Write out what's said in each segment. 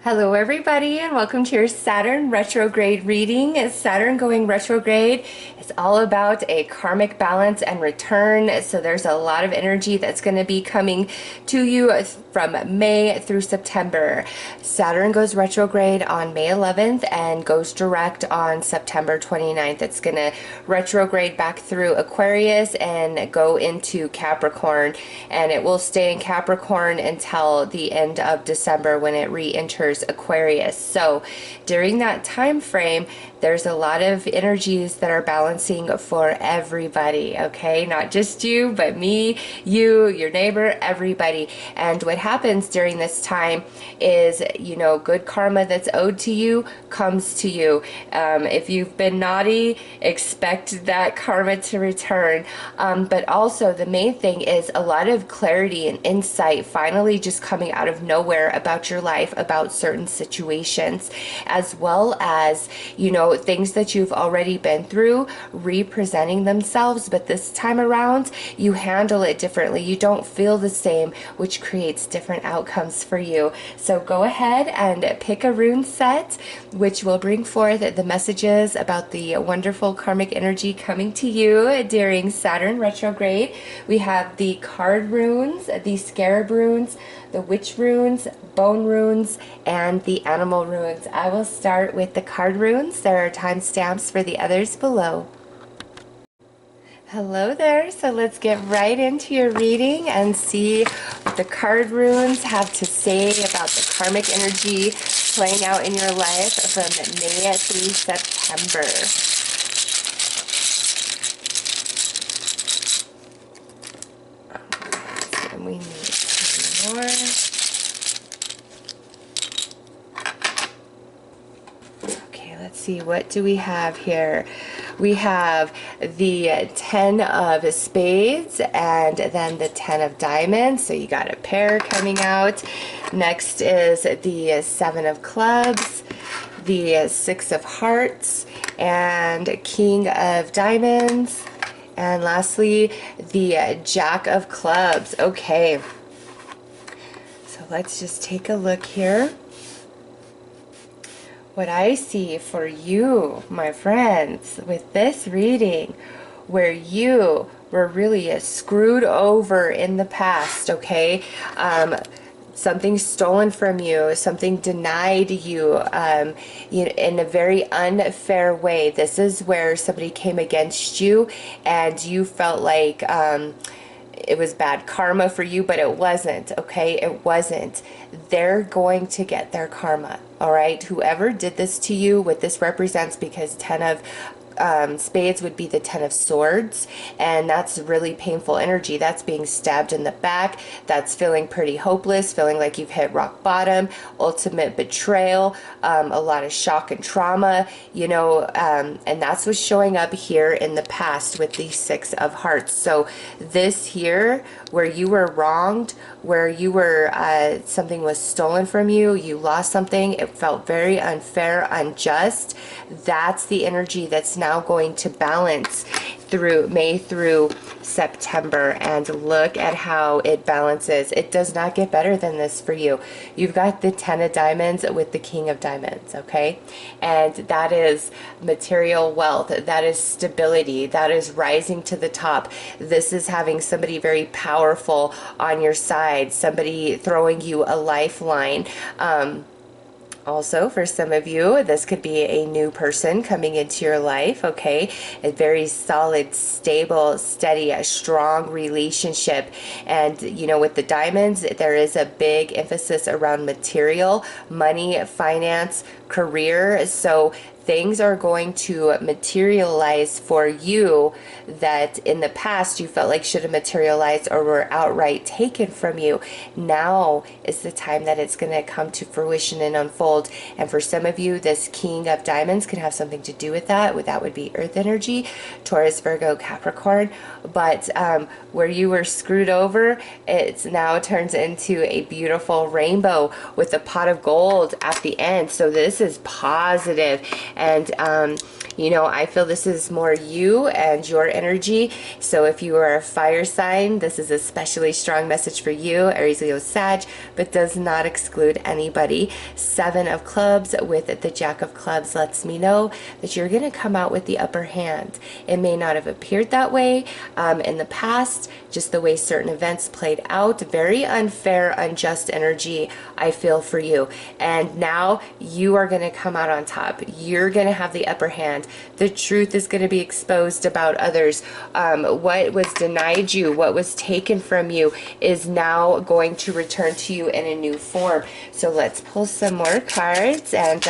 Hello everybody and welcome to your Saturn Retrograde reading. Saturn going retrograde is all about a karmic balance and return. So there's a lot of energy that's going to be coming to you from May through September. Saturn goes retrograde on May 11th and goes direct on September 29th. It's going to retrograde back through Aquarius and go into Capricorn, and it will stay in Capricorn until the end of December when it re-enters Aquarius. So during that time frame, there's a lot of energies that are balancing for everybody, okay? Not just you, but me, you, your neighbor, everybody. And what happens during this time is, you know, good karma that's owed to you comes to you. If you've been naughty, expect that karma to return. But also the main thing is a lot of clarity and insight finally just coming out of nowhere about your life, about certain situations, as well as, you know, things that you've already been through representing themselves, but this time around you handle it differently. You don't feel the same, which creates different outcomes for you. So go ahead and pick a rune set which will bring forth the messages about the wonderful karmic energy coming to you during Saturn retrograde. We have the card runes, the Scarab Runes, the witch runes, bone runes, and the animal runes. I will start with the card runes. There are timestamps for the others below. Hello there, so let's get right into your reading and see what the card runes have to say about the karmic energy playing out in your life from May through September. And we need some more. Okay, let's see, what do we have here? We have the 10 of spades and then the 10 of diamonds. So you got a pair coming out. Next is the 7 of clubs, the 6 of hearts, and king of diamonds. And lastly, the jack of clubs. Okay. So let's just take a look here. What I see for you, my friends, with this reading, where you were really screwed over in the past, okay? Something stolen from you, something denied you, you know, in a very unfair way. This is where somebody came against you and you felt like it was bad karma for you, but it wasn't, okay? It wasn't. They're going to get their karma, all right? Whoever did this to you, what this represents, because 10 of spades would be the 10 of swords, and that's really painful energy. That's being stabbed in the back. That's feeling pretty hopeless, feeling like you've hit rock bottom, ultimate betrayal, a lot of shock and trauma, you know, and that's what's showing up here in the past with the 6 of hearts. So this here, where you were wronged, where you were, something was stolen from you, you lost something, it felt very unfair, unjust, that's the energy that's now going to balance through May through September. And look at how it balances. It does not get better than this for you. You've got the 10 of diamonds with the king of diamonds, okay? And that is material wealth. That is stability. That is rising to the top. This is having somebody very powerful on your side, somebody throwing you a lifeline. Also, for some of you, this could be a new person coming into your life, okay? A very solid, stable, steady, a strong relationship. And, you know, with the diamonds, there is a big emphasis around material, money, finance, career. So things are going to materialize for you that in the past you felt like should have materialized or were outright taken from you. Now is the time that it's going to come to fruition and unfold. And for some of you, this king of diamonds can have something to do with that. That would be earth energy, Taurus, Virgo, Capricorn. But where you were screwed over, it now turns into a beautiful rainbow with a pot of gold at the end. So this is positive. And you know, I feel this is more you and your energy. So if you are a fire sign, this is a especially strong message for you, Aries, Leo, Sag, but does not exclude anybody. 7 of clubs with the Jack of clubs lets me know that you're going to come out with the upper hand. It may not have appeared that way in the past, just the way certain events played out. Very unfair, unjust energy, I feel, for you. And now you are going to come out on top. You're going to have the upper hand. The truth is going to be exposed about others. What was denied you, what was taken from you, is now going to return to you in a new form. So let's pull some more cards and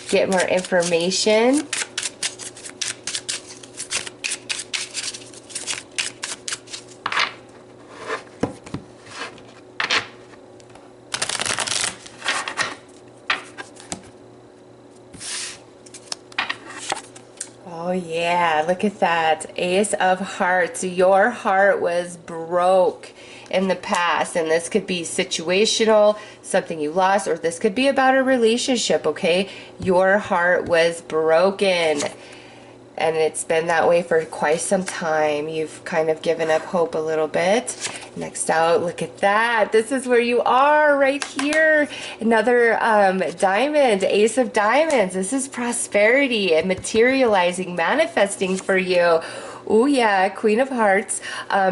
get more information. Oh yeah, look at that. Ace of Hearts. Your heart was broke in the past, and this could be situational, something you lost, or this could be about a relationship, okay? Your heart was broken, and it's been that way for quite some time. You've kind of given up hope a little bit. Next out, look at that. This is where you are right here. Another diamond, Ace of Diamonds. This is prosperity and materializing, manifesting for you. Oh yeah, Queen of Hearts.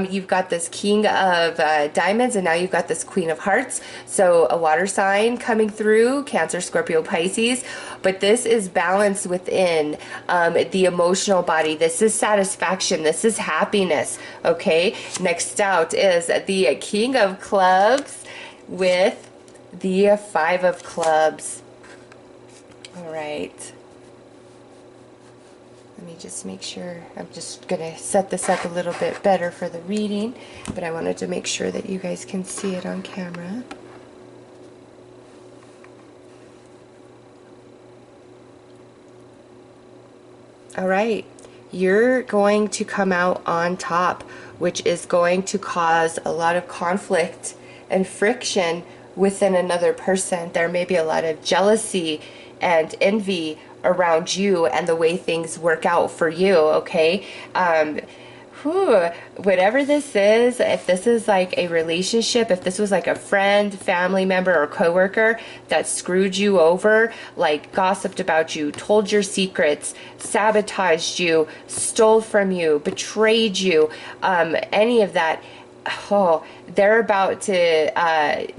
You've got this King of Diamonds, and now you've got this Queen of Hearts. So a water sign coming through, Cancer, Scorpio, Pisces. But this is balance within the emotional body. This is satisfaction. This is happiness. Okay. Next out is the King of Clubs with the 5 of Clubs. All right. Let me just make sure. I'm just going to set this up a little bit better for the reading, but I wanted to make sure that you guys can see it on camera. All right. You're going to come out on top, which is going to cause a lot of conflict and friction within another person. There may be a lot of jealousy and envy around you and the way things work out for you, okay? Whatever this is, if this is like a relationship, if this was like a friend, family member, or coworker that screwed you over, like gossiped about you, told your secrets, sabotaged you, stole from you, betrayed you, any of that, they're about to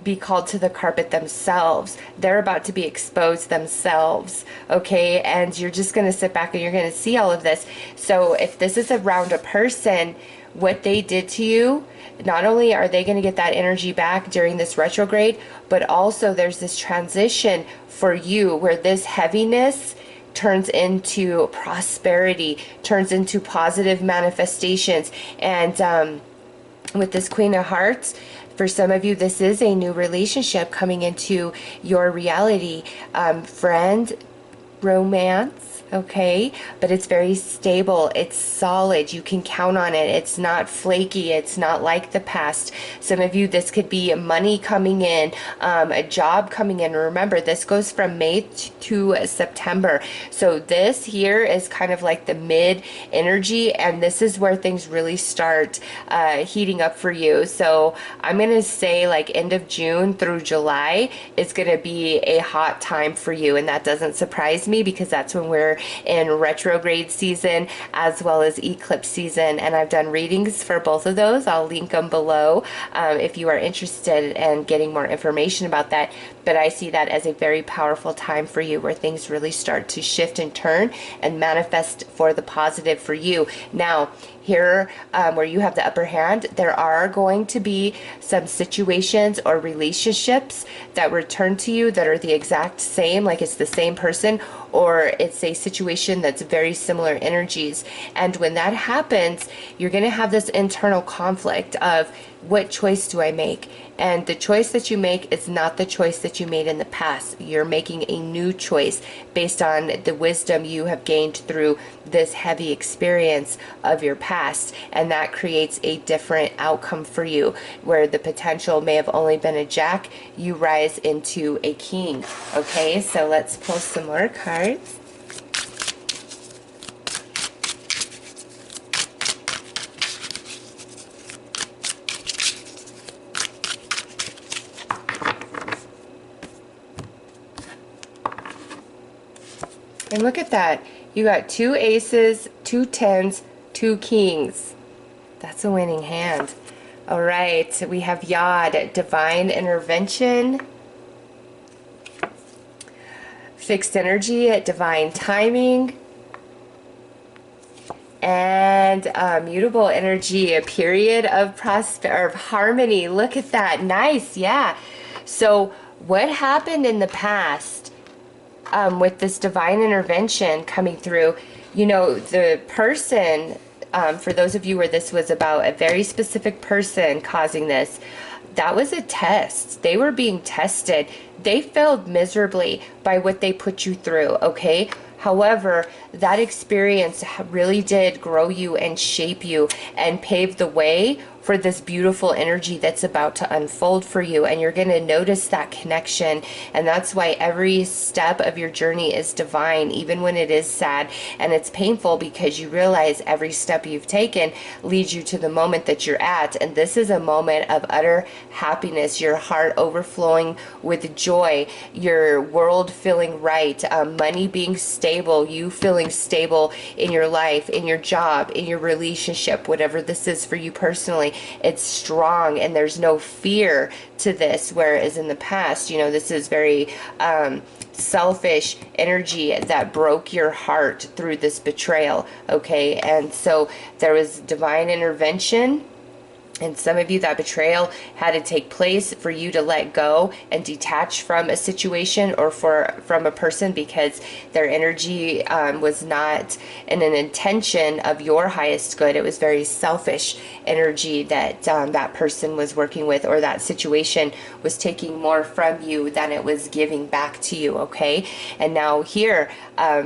be called to the carpet themselves. They're about to be exposed themselves, okay? And you're just going to sit back and you're going to see all of this. So if this is around a person, what they did to you, not only are they going to get that energy back during this retrograde, but also there's this transition for you where this heaviness turns into prosperity, turns into positive manifestations. And with this Queen of Hearts, for some of you, this is a new relationship coming into your reality. Friend, romance, okay? But it's very stable. It's solid. You can count on it. It's not flaky. It's not like the past. Some of you, this could be money coming in, a job coming in. Remember, this goes from May to September. So this here is kind of like the mid energy, and this is where things really start heating up for you. So I'm going to say like end of June through July is going to be a hot time for you, and that doesn't surprise me because that's when we're in retrograde season as well as eclipse season, and I've done readings for both of those. I'll link them below if you are interested in getting more information about that. But I see that as a very powerful time for you where things really start to shift and turn and manifest for the positive for you. Now, here where you have the upper hand, there are going to be some situations or relationships that return to you that are the exact same, like it's the same person, or it's a situation that's very similar energies. And when that happens, you're going to have this internal conflict of what choice do I make? And the choice that you make is not the choice that you made in the past. You're making a new choice based on the wisdom you have gained through this heavy experience of your past. And that creates a different outcome for you, where the potential may have only been a jack, you rise into a king. Okay, so let's pull some more cards. cards. And look at that. You got 2 aces, 2 tens, 2 kings. That's a winning hand. All right, we have Yod, divine intervention. Fixed energy, divine timing. And mutable energy, a period of harmony. Look at that. Nice, yeah. So what happened in the past with this divine intervention coming through? You know, the person, for those of you where this was about a very specific person causing this, that was a test. They were being tested. They failed miserably by what they put you through, okay? However, that experience really did grow you and shape you and pave the way for this beautiful energy that's about to unfold for you. And you're going to notice that connection. And that's why every step of your journey is divine, even when it is sad and it's painful, because you realize every step you've taken leads you to the moment that you're at. And this is a moment of utter happiness, your heart overflowing with joy, your world feeling right, money being stable, you feeling stable in your life, in your job, in your relationship, whatever this is for you personally. It's strong and there's no fear to this, whereas in the past, you know, this is very selfish energy that broke your heart through this betrayal, okay? And so there was divine intervention. And some of you, that betrayal had to take place for you to let go and detach from a situation or from a person, because their energy was not in an intention of your highest good. It was very selfish energy that that person was working with, or that situation was taking more from you than it was giving back to you, okay? And now here,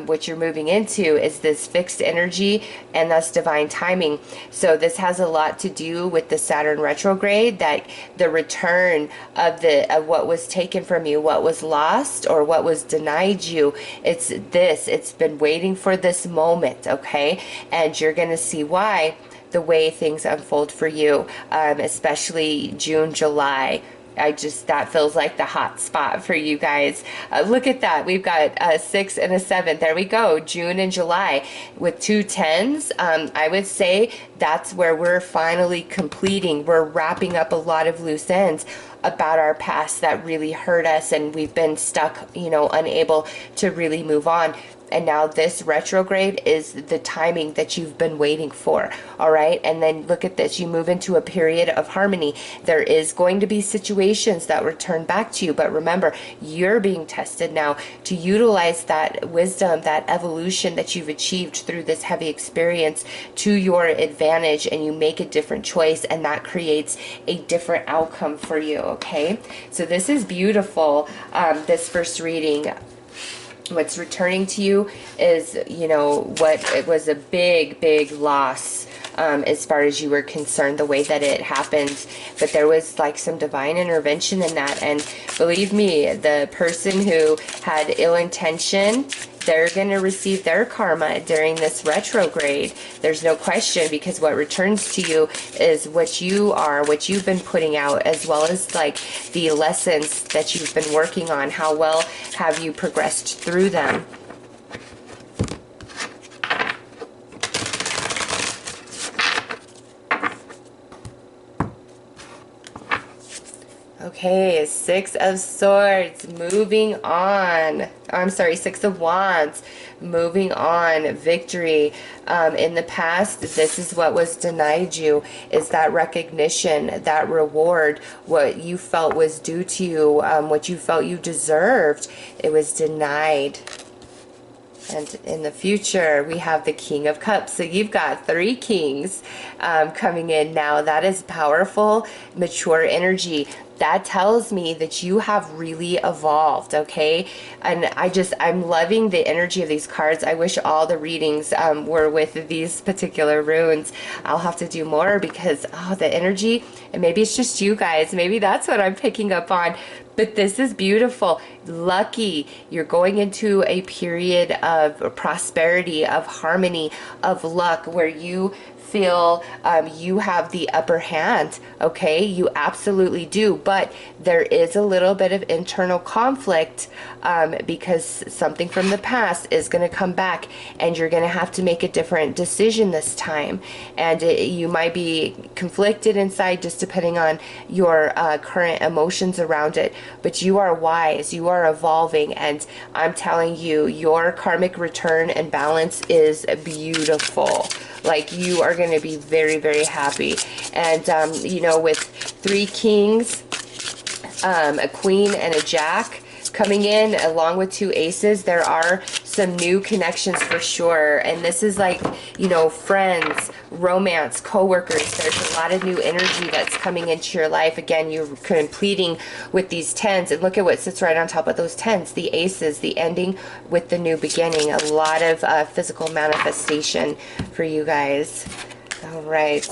what you're moving into is this fixed energy, and that's divine timing. So this has a lot to do with the Saturn retrograde, that the return of what was taken from you, what was lost or what was denied you. It's been waiting for this moment, okay? And you're going to see why the way things unfold for you, especially June, July. That feels like the hot spot for you guys. Look at that. We've got a 6 and a 7. There we go. June and July with 2 tens. I would say that's where we're finally completing. We're wrapping up a lot of loose ends about our past that really hurt us, and we've been stuck, you know, unable to really move on. And now this retrograde is the timing that you've been waiting for, all right? And then look at this. You move into a period of harmony. There is going to be situations that return back to you, but remember, you're being tested now to utilize that wisdom, that evolution that you've achieved through this heavy experience to your advantage, and you make a different choice, and that creates a different outcome for you, okay? So this is beautiful, this first reading. What's returning to you is, you know, what it was a big, big loss as far as you were concerned, the way that it happened. But there was like some divine intervention in that. And believe me, the person who had ill intention, they're going to receive their karma during this retrograde. There's no question, because what returns to you is what you are, what you've been putting out, as well as like the lessons that you've been working on. How well have you progressed through them? Okay, 6 of Swords, moving on. I'm sorry, 6 of Wands, moving on. Victory. In the past, this is what was denied you, is that recognition, that reward, what you felt was due to you, what you felt you deserved. It was denied. And in the future, we have the King of Cups. So you've got 3 kings coming in now. That is powerful, mature energy. That tells me that you have really evolved, okay? And I'm loving the energy of these cards. I wish all the readings were with these particular runes. I'll have to do more because, oh, the energy, and maybe it's just you guys. Maybe that's what I'm picking up on. But this is beautiful. Lucky. You're going into a period of prosperity, of harmony, of luck, where you feel you have the upper hand. Okay, you absolutely do, but there is a little bit of internal conflict because something from the past is going to come back, and you're going to have to make a different decision this time, and you might be conflicted inside just depending on your current emotions around it. But you are wise, you are evolving, and I'm telling you, your karmic return and balance is beautiful. Like, you are going to be very, very happy. And, you know, with 3 kings, a queen, and a jack coming in, along with 2 aces, there are some new connections for sure. And this is like, you know, friends, romance, co-workers. There's a lot of new energy that's coming into your life. Again, you're completing with these 10s, and look at what sits right on top of those 10s, the aces, the ending with the new beginning. A lot of physical manifestation for you guys. All right.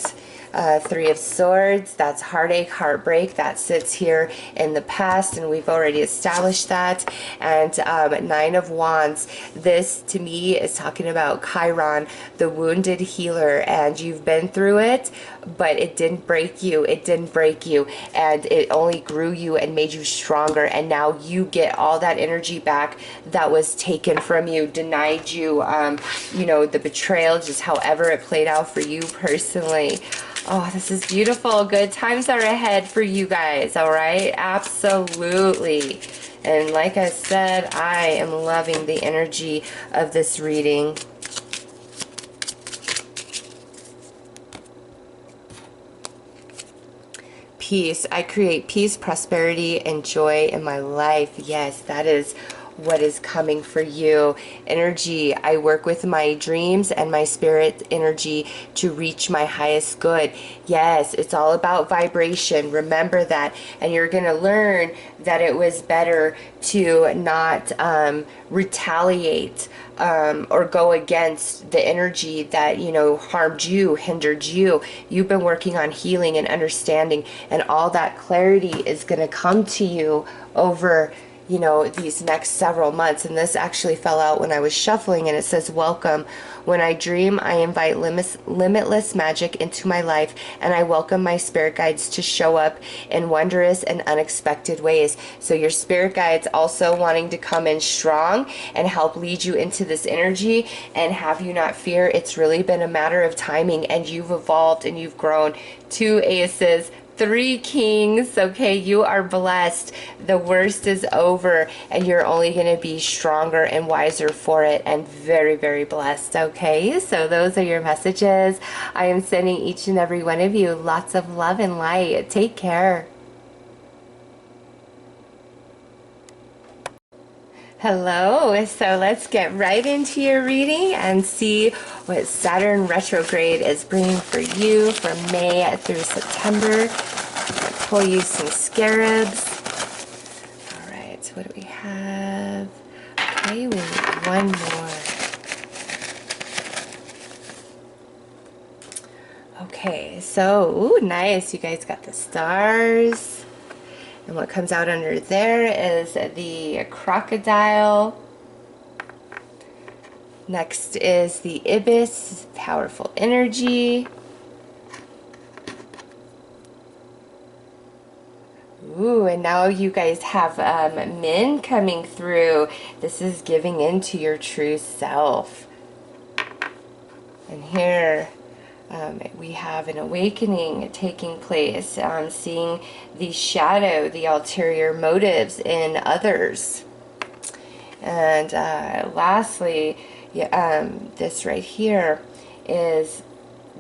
3 of Swords, that's heartache, heartbreak, that sits here in the past, and we've already established that. And 9 of Wands, this to me is talking about Chiron, the wounded healer, and you've been through it, but it didn't break you, it didn't break you, and it only grew you and made you stronger, and now you get all that energy back that was taken from you, denied you, you know, the betrayal, just however it played out for you personally. Oh, this is beautiful. Good times are ahead for you guys, all right? Absolutely. And like I said, I am loving the energy of this reading. Peace. I create peace, prosperity, and joy in my life. Yes, that is what is coming for you. Energy. I work with my dreams and my spirit energy to reach my highest good. Yes, it's all about vibration. Remember that. And you're going to learn that it was better to not retaliate or go against the energy that, you know, harmed you, hindered you. You've been working on healing and understanding, and all that clarity is going to come to you over, you know, these next several months. And this actually fell out when I was shuffling, and it says, welcome. When I dream, I invite limitless magic into my life, and I welcome my spirit guides to show up in wondrous and unexpected ways. So your spirit guides also wanting to come in strong and help lead you into this energy, and have you not fear. It's really been a matter of timing, and you've evolved and you've grown. 2 aces, 3 kings. Okay, you are blessed. The worst is over, and you're only going to be stronger and wiser for it, and very, very blessed. Okay, so those are your messages. I am sending each and every one of you lots of love and light. Take care. Hello, so let's get right into your reading and see what Saturn Retrograde is bringing for you from May through September. I'll pull you some scarabs. All right, so what do we have? Okay, we need one more. Okay, so, ooh, nice. You guys got the stars. And what comes out under there is the crocodile. Next is the ibis, powerful energy. Ooh, and now you guys have men coming through. This is giving into your true self. And here we have an awakening taking place, seeing the shadow, the ulterior motives in others. And lastly, this right here is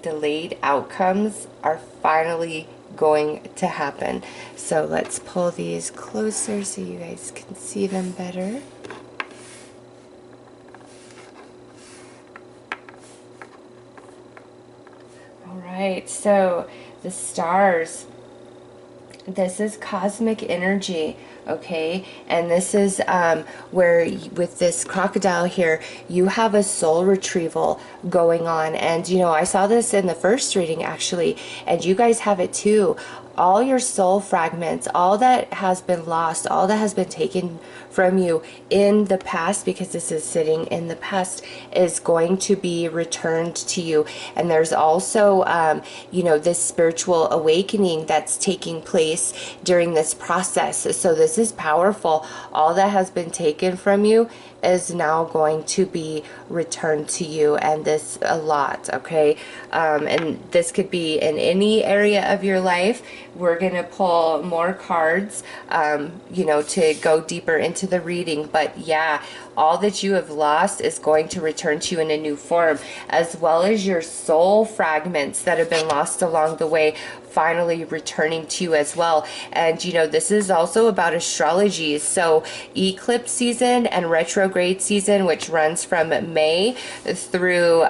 delayed outcomes are finally going to happen. So let's pull these closer so you guys can see them better. Alright, so the stars, this is cosmic energy, okay? And this is where with this crocodile here, you have a soul retrieval going on. And, you know, I saw this in the first reading actually, and you guys have it too. all your soul fragments, all that has been lost, all that has been taken from you in the past, because this is sitting in the past, is going to be returned to you. And there's also, you know, this spiritual awakening that's taking place during this process. So this is powerful. All that has been taken from you is now going to be returned to you, and this a lot, okay? And this could be in any area of your life. We're gonna pull more cards, you know, to go deeper into the reading, but yeah, all that you have lost is going to return to you in a new form, as well as your soul fragments that have been lost along the way finally returning to you as well. And you know, this is also about astrology. So eclipse season and retrograde season, which runs from May through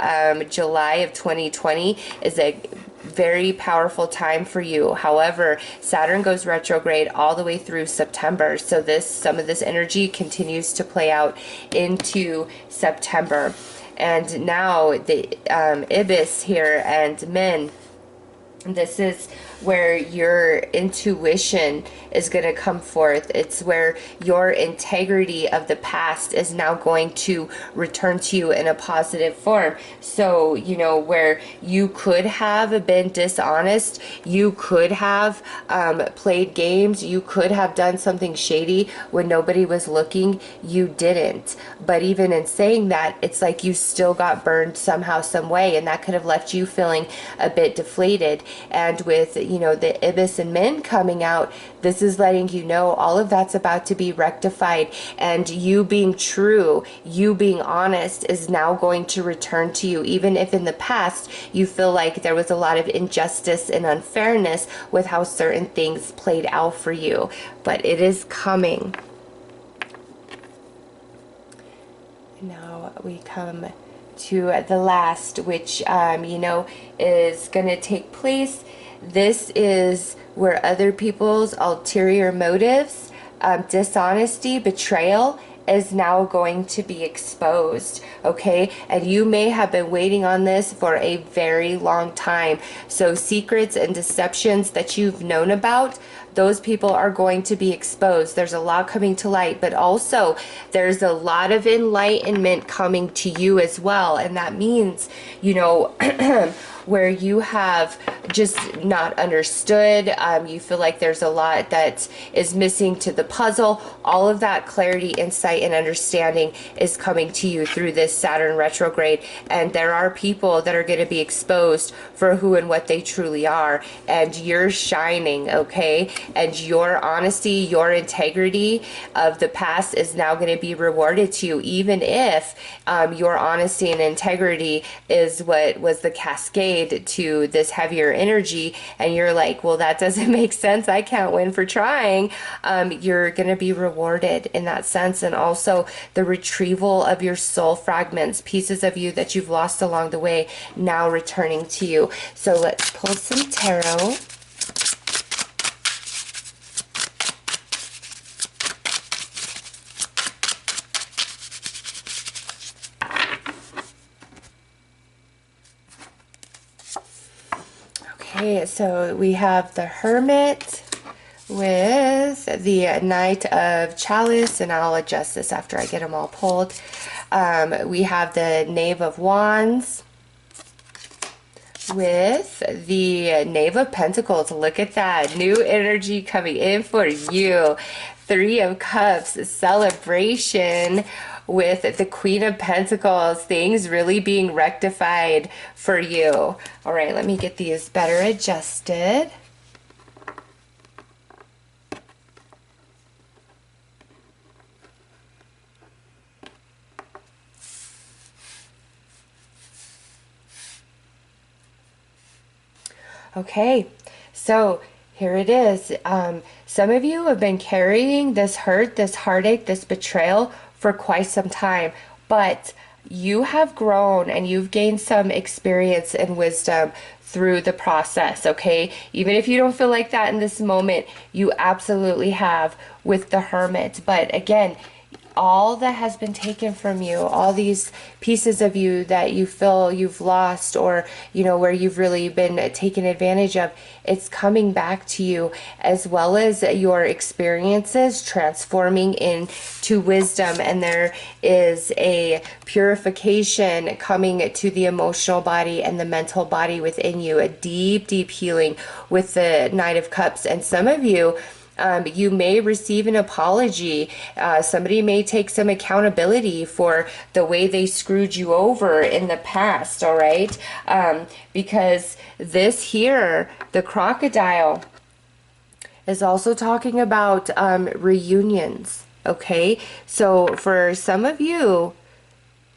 July of 2020, is a very powerful time for you. However, Saturn goes retrograde all the way through September. So some of this energy continues to play out into September. And now the Ibis here and men, this is where your intuition is going to come forth. It's where your integrity of the past is now going to return to you in a positive form. So, you know, where you could have been dishonest, you could have played games, you could have done something shady when nobody was looking, you didn't. But even in saying that, it's like you still got burned somehow, some way, and that could have left you feeling a bit deflated. And with, you know, the Ibis and Men coming out, this is letting you know all of that's about to be rectified, and you being true, you being honest is now going to return to you, even if in the past you feel like there was a lot of injustice and unfairness with how certain things played out for you. But it is coming. Now we come to the last, which you know, is going to take place. This is where other people's ulterior motives, dishonesty, betrayal is now going to be exposed, okay? And you may have been waiting on this for a very long time. So secrets and deceptions that you've known about, those people are going to be exposed. There's a lot coming to light, but also there's a lot of enlightenment coming to you as well. And that means, you know, where you have just not understood, you feel like there's a lot that is missing to the puzzle, all of that clarity, insight, and understanding is coming to you through this Saturn retrograde. And there are people that are going to be exposed for who and what they truly are, and you're shining, okay? And your honesty, your integrity of the past is now going to be rewarded to you, even if your honesty and integrity is what was the cascade to this heavier energy, and you're like, well, that doesn't make sense, I can't win for trying. You're going to be rewarded in that sense. And also the retrieval of your soul fragments, pieces of you that you've lost along the way, now returning to you. So let's pull some tarot. Okay, so we have the Hermit with the Knight of Chalice, and I'll adjust this after I get them all pulled. We have the Knave of Wands with the Knave of Pentacles. Look at that, new energy coming in for you. Three of Cups, celebration with the Queen of Pentacles, things really being rectified for you. All right, let me get these better adjusted. Okay, so here it is. Some of you have been carrying this hurt, this heartache, this betrayal for quite some time, but you have grown and you've gained some experience and wisdom through the process, okay? Even if you don't feel like that in this moment, you absolutely have with the Hermit. But again, all that has been taken from you, all these pieces of you that you feel you've lost, or where you've really been taken advantage of, it's coming back to you, as well as your experiences transforming into wisdom. And there is a purification coming to the emotional body and the mental body within you, a deep, deep healing with the Knight of Cups. And some of you, you may receive an apology. Somebody may take some accountability for the way they screwed you over in the past, all right? Because this here, the crocodile, is also talking about reunions, okay? So for some of you,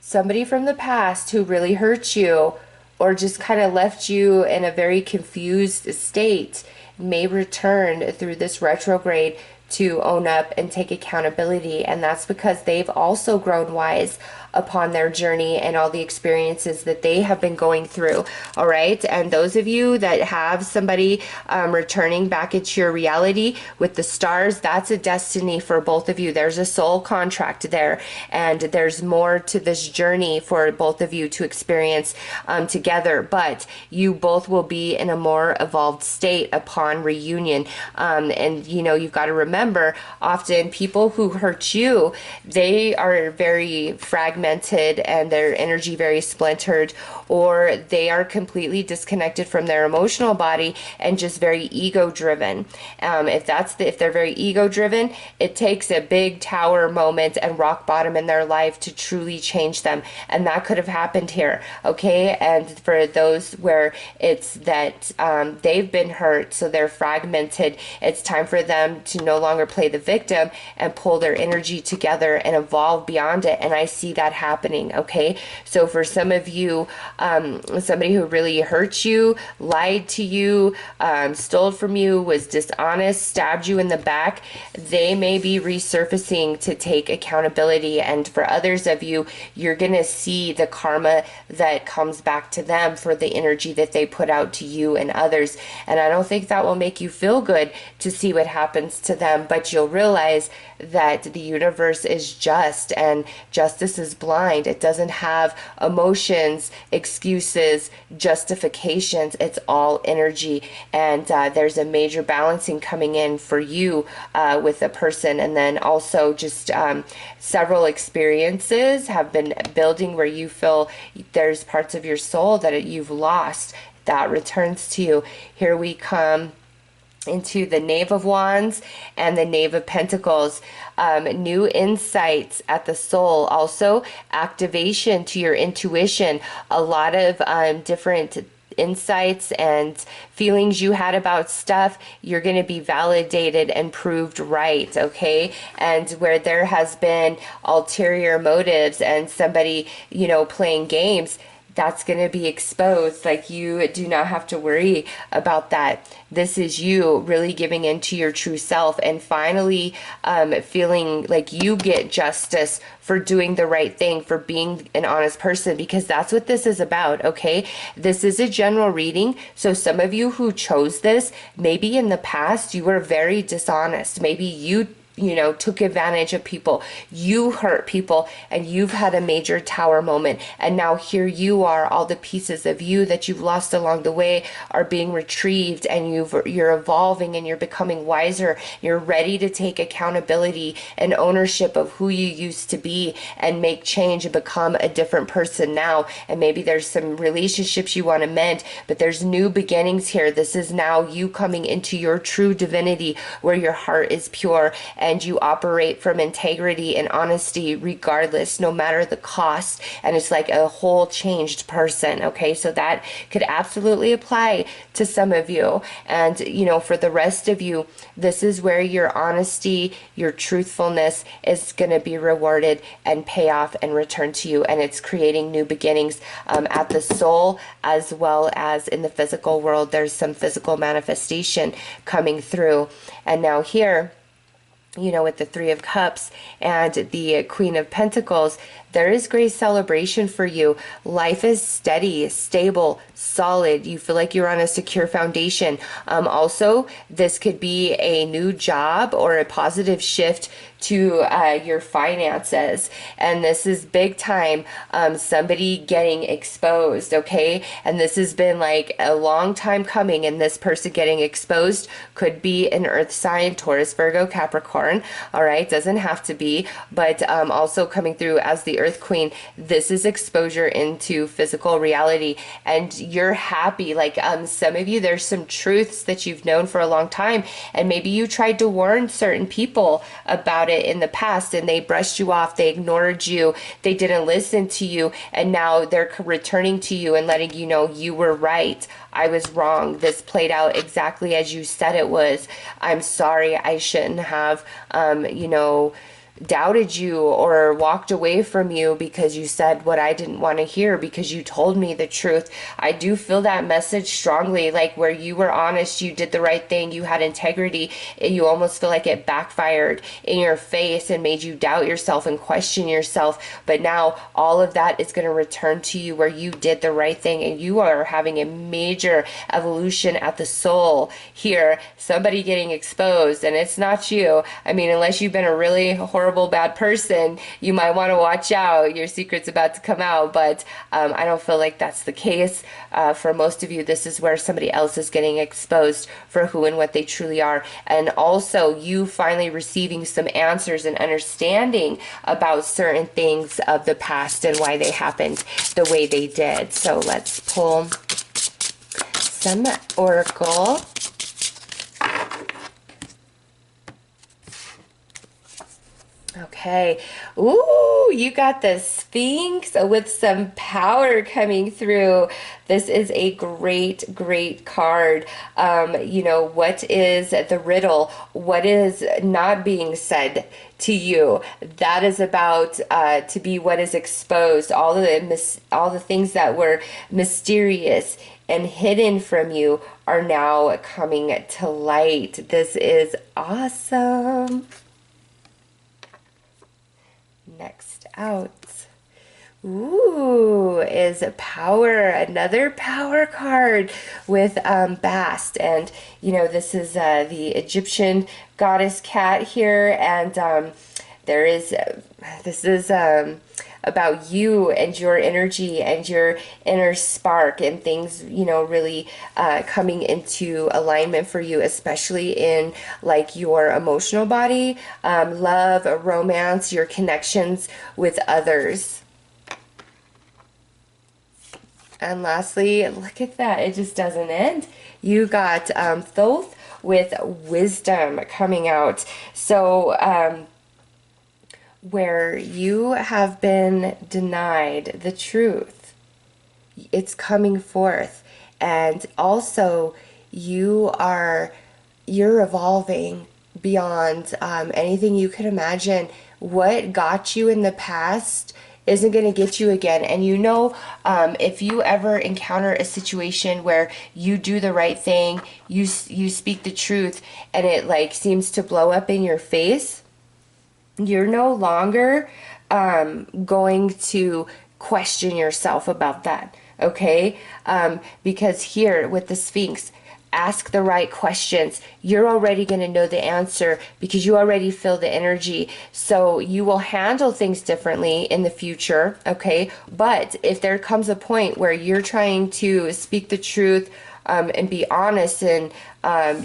somebody from the past who really hurt you or just kind of left you in a very confused state may return through this retrograde to own up and take accountability. And that's because they've also grown wise upon their journey and all the experiences that they have been going through. All right. And those of you that have somebody returning back into your reality with the stars, that's a destiny for both of you. There's a soul contract there, and there's more to this journey for both of you to experience together. But you both will be in a more evolved state upon reunion. And you've got to remember, often people who hurt you, they are very fragmented and their energy very splintered, or they are completely disconnected from their emotional body and just very ego driven. If they're very ego driven, it takes a big tower moment and rock bottom in their life to truly change them, and that could have happened here. Okay. And for those where it's that they've been hurt, so they're fragmented, it's time for them to no longer play the victim and pull their energy together and evolve beyond it. And I see that happening. Okay. So for some of you, somebody who really hurt you, lied to you, stole from you, was dishonest, stabbed you in the back, they may be resurfacing to take accountability. And for others of you, you're going to see the karma that comes back to them for the energy that they put out to you and others. And I don't think that will make you feel good to see what happens to them, but you'll realize that the universe is just, and justice is blind. It doesn't have emotions, excuses, justifications. It's all energy. And there's a major balancing coming in for you with a person. And then also just several experiences have been building where you feel there's parts of your soul that you've lost. That returns to you. Here we come into the Knave of Wands and the Knave of Pentacles. New insights at the soul, also activation to your intuition, a lot of different insights and feelings you had about stuff, you're going to be validated and proved right, okay? And where there has been ulterior motives and somebody, playing games, that's going to be exposed. Like, you do not have to worry about that. This is you really giving into your true self and finally feeling like you get justice for doing the right thing, for being an honest person, because that's what this is about, okay? This is a general reading. So some of you who chose this, maybe in the past you were very dishonest. Maybe you took advantage of people, you hurt people, and you've had a major tower moment. And now here you are, all the pieces of you that you've lost along the way are being retrieved, and you're evolving and you're becoming wiser. You're ready to take accountability and ownership of who you used to be and make change and become a different person now. And maybe there's some relationships you want to mend, but there's new beginnings here. This is now you coming into your true divinity where your heart is pure and you operate from integrity and honesty regardless, no matter the cost. And it's like a whole changed person, okay? So that could absolutely apply to some of you. And, for the rest of you, this is where your honesty, your truthfulness is going to be rewarded and pay off and return to you. And it's creating new beginnings at the soul as well as in the physical world. There's some physical manifestation coming through. And now here, with the Three of Cups and the Queen of Pentacles, there is great celebration for you. Life is steady, stable, solid. You feel like you're on a secure foundation. Also, this could be a new job or a positive shift to your finances. And this is big time, somebody getting exposed, okay? And this has been like a long time coming, and this person getting exposed could be an earth sign, Taurus, Virgo, Capricorn, all right? Doesn't have to be, but also coming through as the Earth Queen, this is exposure into physical reality, and you're happy. Like some of you, there's some truths that you've known for a long time, and maybe you tried to warn certain people about it in the past, and they brushed you off, they ignored you, they didn't listen to you, and now they're returning to you and letting you know you were right. I was wrong. This played out exactly as you said it was. I'm sorry. I shouldn't have, doubted you or walked away from you because you said what I didn't want to hear, because you told me the truth. I do feel that message strongly, like where you were honest, you did the right thing, you had integrity, and you almost feel like it backfired in your face and made you doubt yourself and question yourself. But now all of that is going to return to you where you did the right thing, and you are having a major evolution at the soul here. Somebody getting exposed, and it's not you. I mean, unless you've been a really horrible bad person, you might want to watch out. Your secret's about to come out, but I don't feel like that's the case. For most of you, this is where somebody else is getting exposed for who and what they truly are, and also you finally receiving some answers and understanding about certain things of the past and why they happened the way they did. So let's pull some oracle. Okay. Ooh, you got the Sphinx with some power coming through. This is a great, great card. What is the riddle? What is not being said to you? That is about to be what is exposed. All the things that were mysterious and hidden from you are now coming to light. This is awesome. Next out, ooh, is power, another power card with Bast, and this is the Egyptian goddess cat here, and this is about you and your energy and your inner spark, and things really coming into alignment for you, especially in like your emotional body, love, romance, your connections with others. And lastly, look at that, it just doesn't end. You got Thoth with wisdom coming out. So where you have been denied the truth, it's coming forth. And also you're evolving beyond anything you could imagine. What got you in the past isn't going to get you again. And if you ever encounter a situation where you do the right thing, you speak the truth, and it like seems to blow up in your face, you're no longer going to question yourself about that, okay? Because here with the Sphinx, ask the right questions. You're already going to know the answer because you already feel the energy. So you will handle things differently in the future, okay? But if there comes a point where you're trying to speak the truth and be honest and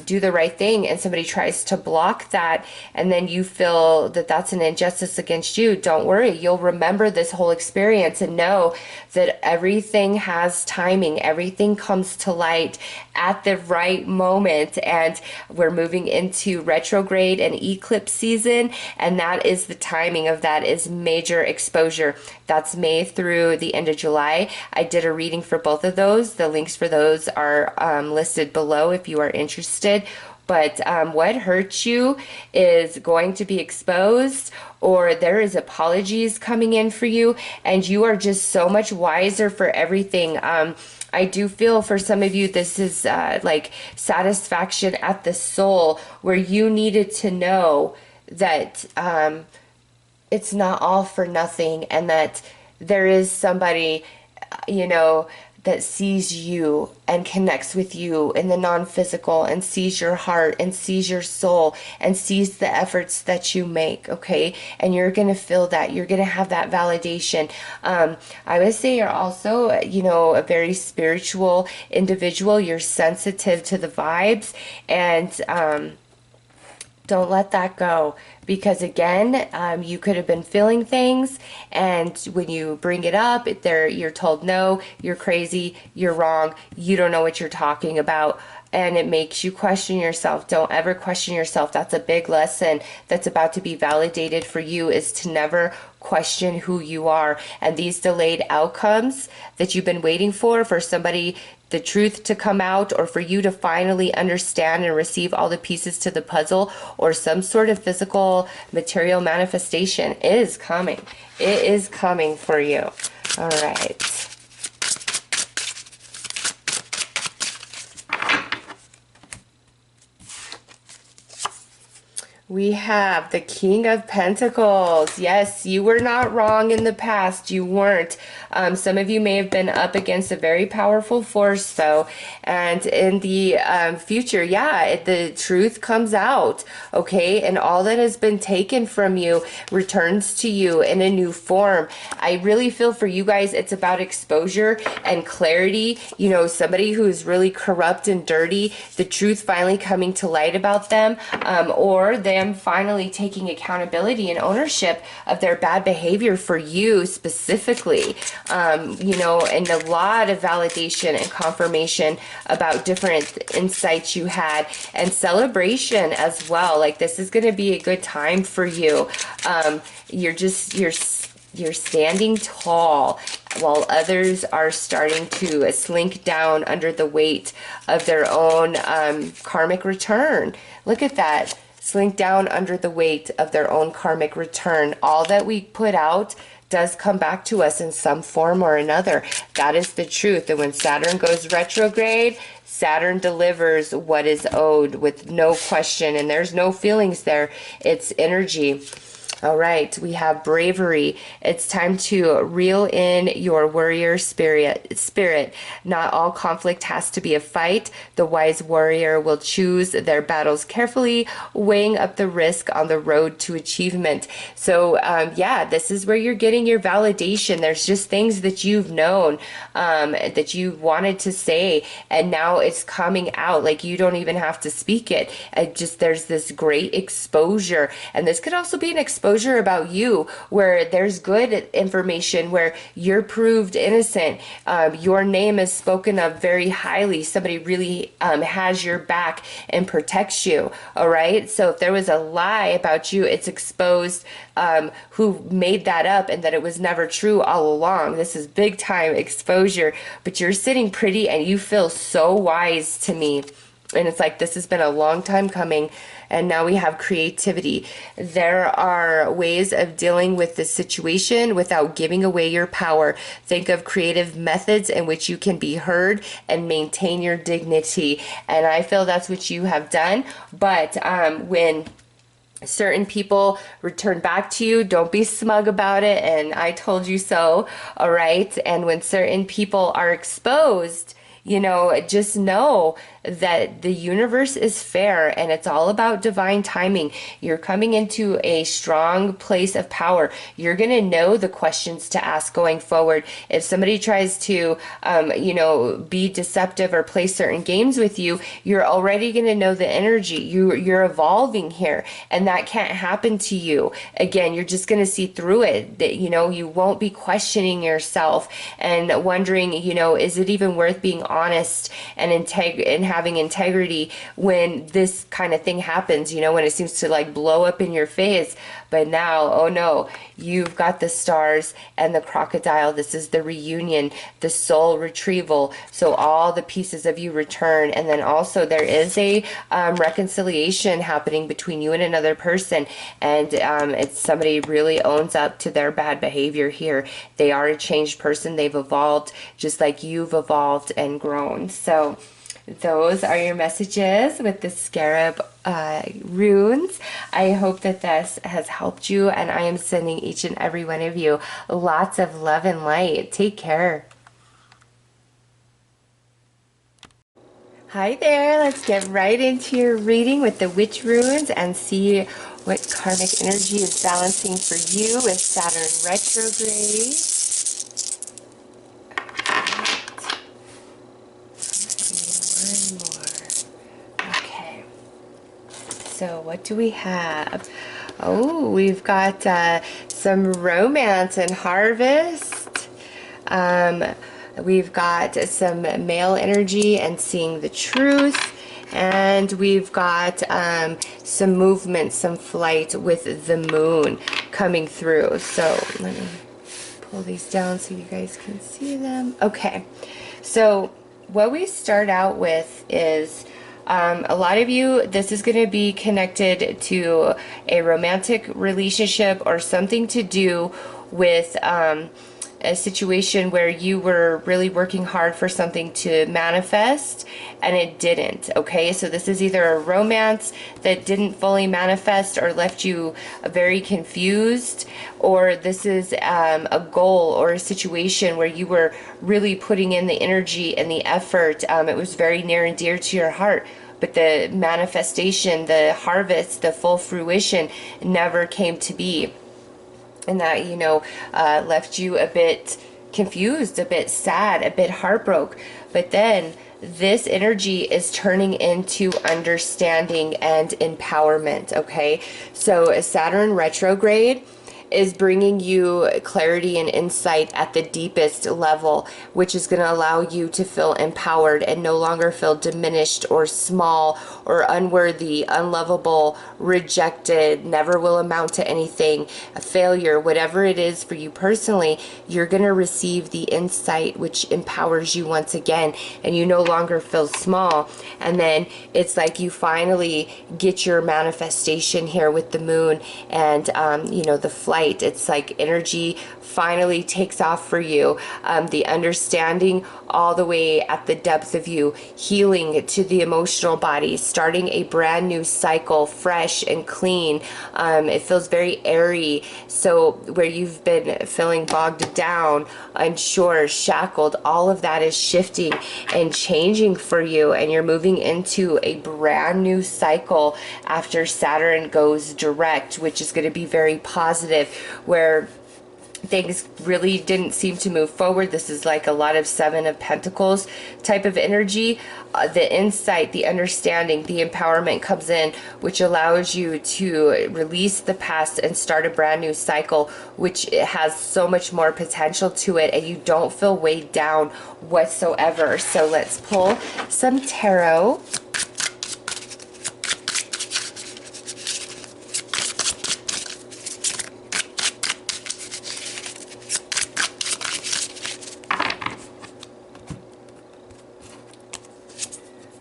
do the right thing, and somebody tries to block that, and then you feel that that's an injustice against you, don't worry. You'll remember this whole experience and know that everything has timing. Everything comes to light at the right moment, and we're moving into retrograde and eclipse season, and that is the timing of that is major exposure. That's May through the end of July. I did a reading for both of those. The links for those are listed below if you are interested. But what hurts you is going to be exposed, or there is apologies coming in for you, and you are just so much wiser for everything. I do feel for some of you this is like satisfaction at the soul, where you needed to know that it's not all for nothing, and that there is somebody, that sees you and connects with you in the non-physical and sees your heart and sees your soul and sees the efforts that you make, okay? And you're going to feel that. You're going to have that validation. I would say you're also, you know, a very spiritual individual. You're sensitive to the vibes, and don't let that go, because again, you could have been feeling things, and when you bring it up, you're told no, you're crazy, you're wrong, you don't know what you're talking about, and it makes you question yourself. Don't ever question yourself. That's a big lesson that's about to be validated for you, is to never question who you are. And these delayed outcomes that you've been waiting for somebody, the truth to come out, or for you to finally understand and receive all the pieces to the puzzle, or some sort of physical material manifestation, is coming. It is coming for you. All right. We have the King of Pentacles. Yes, you were not wrong in the past. You weren't. Some of you may have been up against a very powerful force, though. And in the future, yeah, the truth comes out, okay? And all that has been taken from you returns to you in a new form. I really feel for you guys, it's about exposure and clarity. You know, somebody who is really corrupt and dirty, the truth finally coming to light about them, or them finally taking accountability and ownership of their bad behavior for you specifically. You know, and a lot of validation and confirmation about different insights you had, and celebration as well. Like, this is going to be a good time for you. You're standing tall while others are starting to slink down under the weight of their own karmic return. Look at that. Slink down under the weight of their own karmic return. All that we put out does come back to us in some form or another. That is the truth. And when Saturn goes retrograde, Saturn delivers what is owed with no question. And there's no feelings there. It's energy. All right, we have bravery. It's time to reel in your warrior spirit. Not all conflict has to be a fight. The wise warrior will choose their battles carefully, weighing up the risk on the road to achievement. So, yeah, this is where you're getting your validation. There's just things that you've known, that you wanted to say, and now it's coming out. Like, you don't even have to speak it. There's this great exposure. And this could also be an exposure about you, where there's good information, where you're proved innocent, your name is spoken of very highly, somebody really has your back and protects you. All right, so if there was a lie about you, it's exposed who made that up, and that it was never true all along. This is big time exposure. But you're sitting pretty and you feel so wise to me, and it's like this has been a long time coming. And now we have creativity. There are ways of dealing with this situation without giving away your power. Think of creative methods in which you can be heard and maintain your dignity. And I feel that's what you have done. But when certain people return back to you, don't be smug about it. And I told you so, all right? And when certain people are exposed, you know, just know that the universe is fair, and it's all about divine timing. You're coming into a strong place of power. You're going to know the questions to ask going forward. If somebody tries to, you know, be deceptive or play certain games with you, you're already going to know the energy. You're evolving here, and that can't happen to you. Again, you're just going to see through it. That, you know, you won't be questioning yourself and wondering, you know, is it even worth being honest and having integrity when this kind of thing happens, you know, when it seems to like blow up in your face. But now, oh no, you've got the stars and the crocodile. This is the reunion, the soul retrieval. So all the pieces of you return. And then also there is a reconciliation happening between you and another person. And it's somebody really owns up to their bad behavior here. They are a changed person. They've evolved just like you've evolved and grown. So those are your messages with the Scarab runes. I hope that this has helped you, and I am sending each and every one of you lots of love and light. Take care. Hi there, let's get right into your reading with the witch runes and see what karmic energy is balancing for you with Saturn retrograde. One more. Okay, so what do we have? Oh, we've got some romance and harvest. We've got some male energy and seeing the truth. And we've got some movement, some flight with the moon coming through. So let me pull these down so you guys can see them. Okay, so what we start out with is a lot of you, this is going to be connected to a romantic relationship or something to do with a situation where you were really working hard for something to manifest and it didn't. Okay, so this is either a romance that didn't fully manifest or left you very confused, or this is a goal or a situation where you were really putting in the energy and the effort. It was very near and dear to your heart, but the manifestation, the harvest, the full fruition never came to be. And that, you know, left you a bit confused, a bit sad, a bit heartbroken. But then this energy is turning into understanding and empowerment, okay? So Saturn retrograde is bringing you clarity and insight at the deepest level, which is going to allow you to feel empowered and no longer feel diminished or small or unworthy, unlovable, rejected, never will amount to anything, a failure, whatever it is for you personally. You're going to receive the insight which empowers you once again, and you no longer feel small. And then it's like you finally get your manifestation here with the moon and you know, the flight. It's like energy finally takes off for you. The understanding all the way at the depth of you, healing to the emotional body, starting a brand new cycle, fresh and clean. It feels very airy. So where you've been feeling bogged down, unsure, shackled, all of that is shifting and changing for you, and you're moving into a brand new cycle after Saturn goes direct, which is going to be very positive, where things really didn't seem to move forward. This is like a lot of Seven of Pentacles type of energy. The insight, the understanding, the empowerment comes in, which allows you to release the past and start a brand new cycle, which has so much more potential to it, and you don't feel weighed down whatsoever. So let's pull some tarot.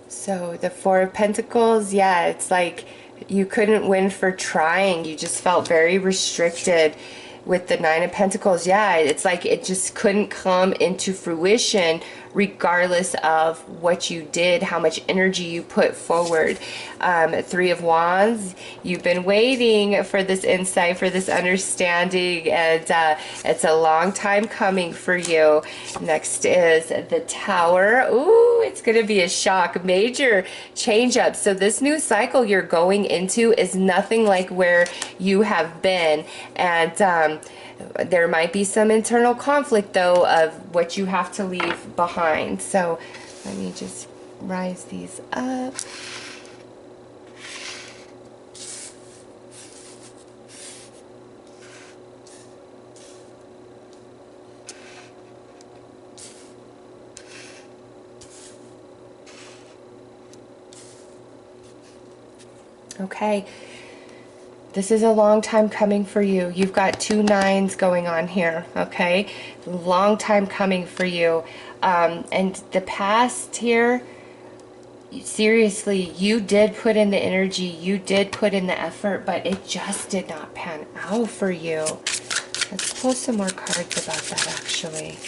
So the Four of Pentacles, yeah, it's like you couldn't win for trying. You just felt very restricted. With the Nine of Pentacles, yeah, it's like it just couldn't come into fruition regardless of what you did, how much energy you put forward. Three of Wands, you've been waiting for this insight, for this understanding, and it's a long time coming for you. Next is the Tower. Ooh, it's going to be a shock, major change up. So this new cycle you're going into is nothing like where you have been, and there might be some internal conflict though of what you have to leave behind. So let me just rise these up. Okay. This is a long time coming for you. You've got two nines going on here, okay? Long time coming for you. And the past here, seriously, you did put in the energy, you did put in the effort, but it just did not pan out for you. Let's pull some more cards about that, actually.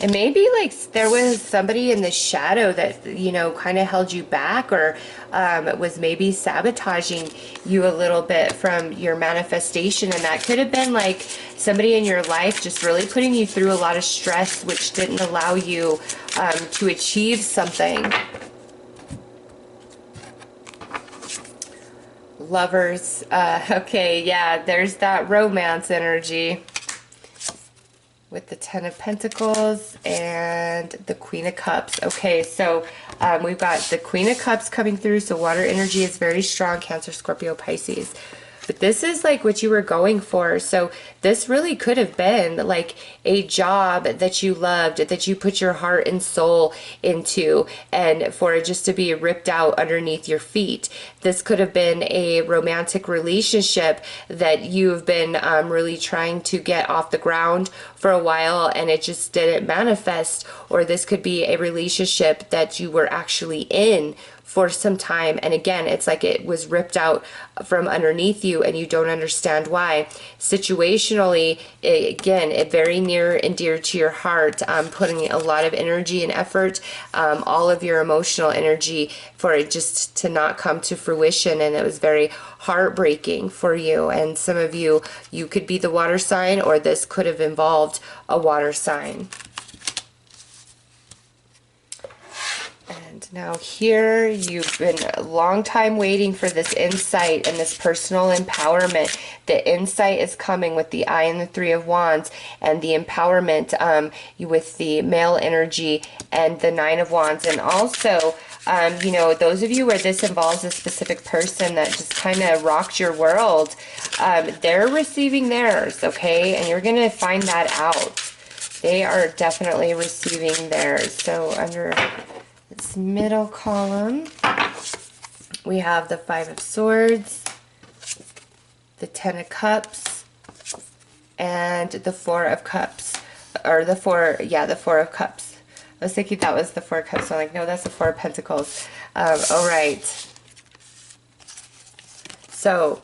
And maybe like there was somebody in the shadow that, you know, kind of held you back, or was maybe sabotaging you a little bit from your manifestation. And that could have been like somebody in your life just really putting you through a lot of stress, which didn't allow you to achieve something. Lovers. Okay, yeah, there's that romance energy with the Ten of Pentacles and the Queen of Cups. Okay, so we've got the Queen of Cups coming through, so water energy is very strong, Cancer, Scorpio, Pisces. But this is like what you were going for. So this really could have been like a job that you loved, that you put your heart and soul into, and for it just to be ripped out underneath your feet. This could have been a romantic relationship that you've been really trying to get off the ground for a while, and it just didn't manifest. Or this could be a relationship that you were actually in for some time, and again, it's like it was ripped out from underneath you and you don't understand why. Situationally, again, it very near and dear to your heart, putting a lot of energy and effort, all of your emotional energy for it just to not come to fruition, and it was very heartbreaking for you. And some of you could be the water sign, or this could have involved a water sign. And now here, you've been a long time waiting for this insight and this personal empowerment. The insight is coming with the Eye and the Three of Wands, and the empowerment with the male energy and the Nine of Wands. And also, you know, those of you where this involves a specific person that just kind of rocked your world, they're receiving theirs, okay? And you're going to find that out. They are definitely receiving theirs. So under this middle column, we have the Five of Swords, the Ten of Cups, and the Four of Cups. Or the Four of Cups. I was thinking that was the Four of Cups, so I'm like, no, that's the Four of Pentacles. All right. So,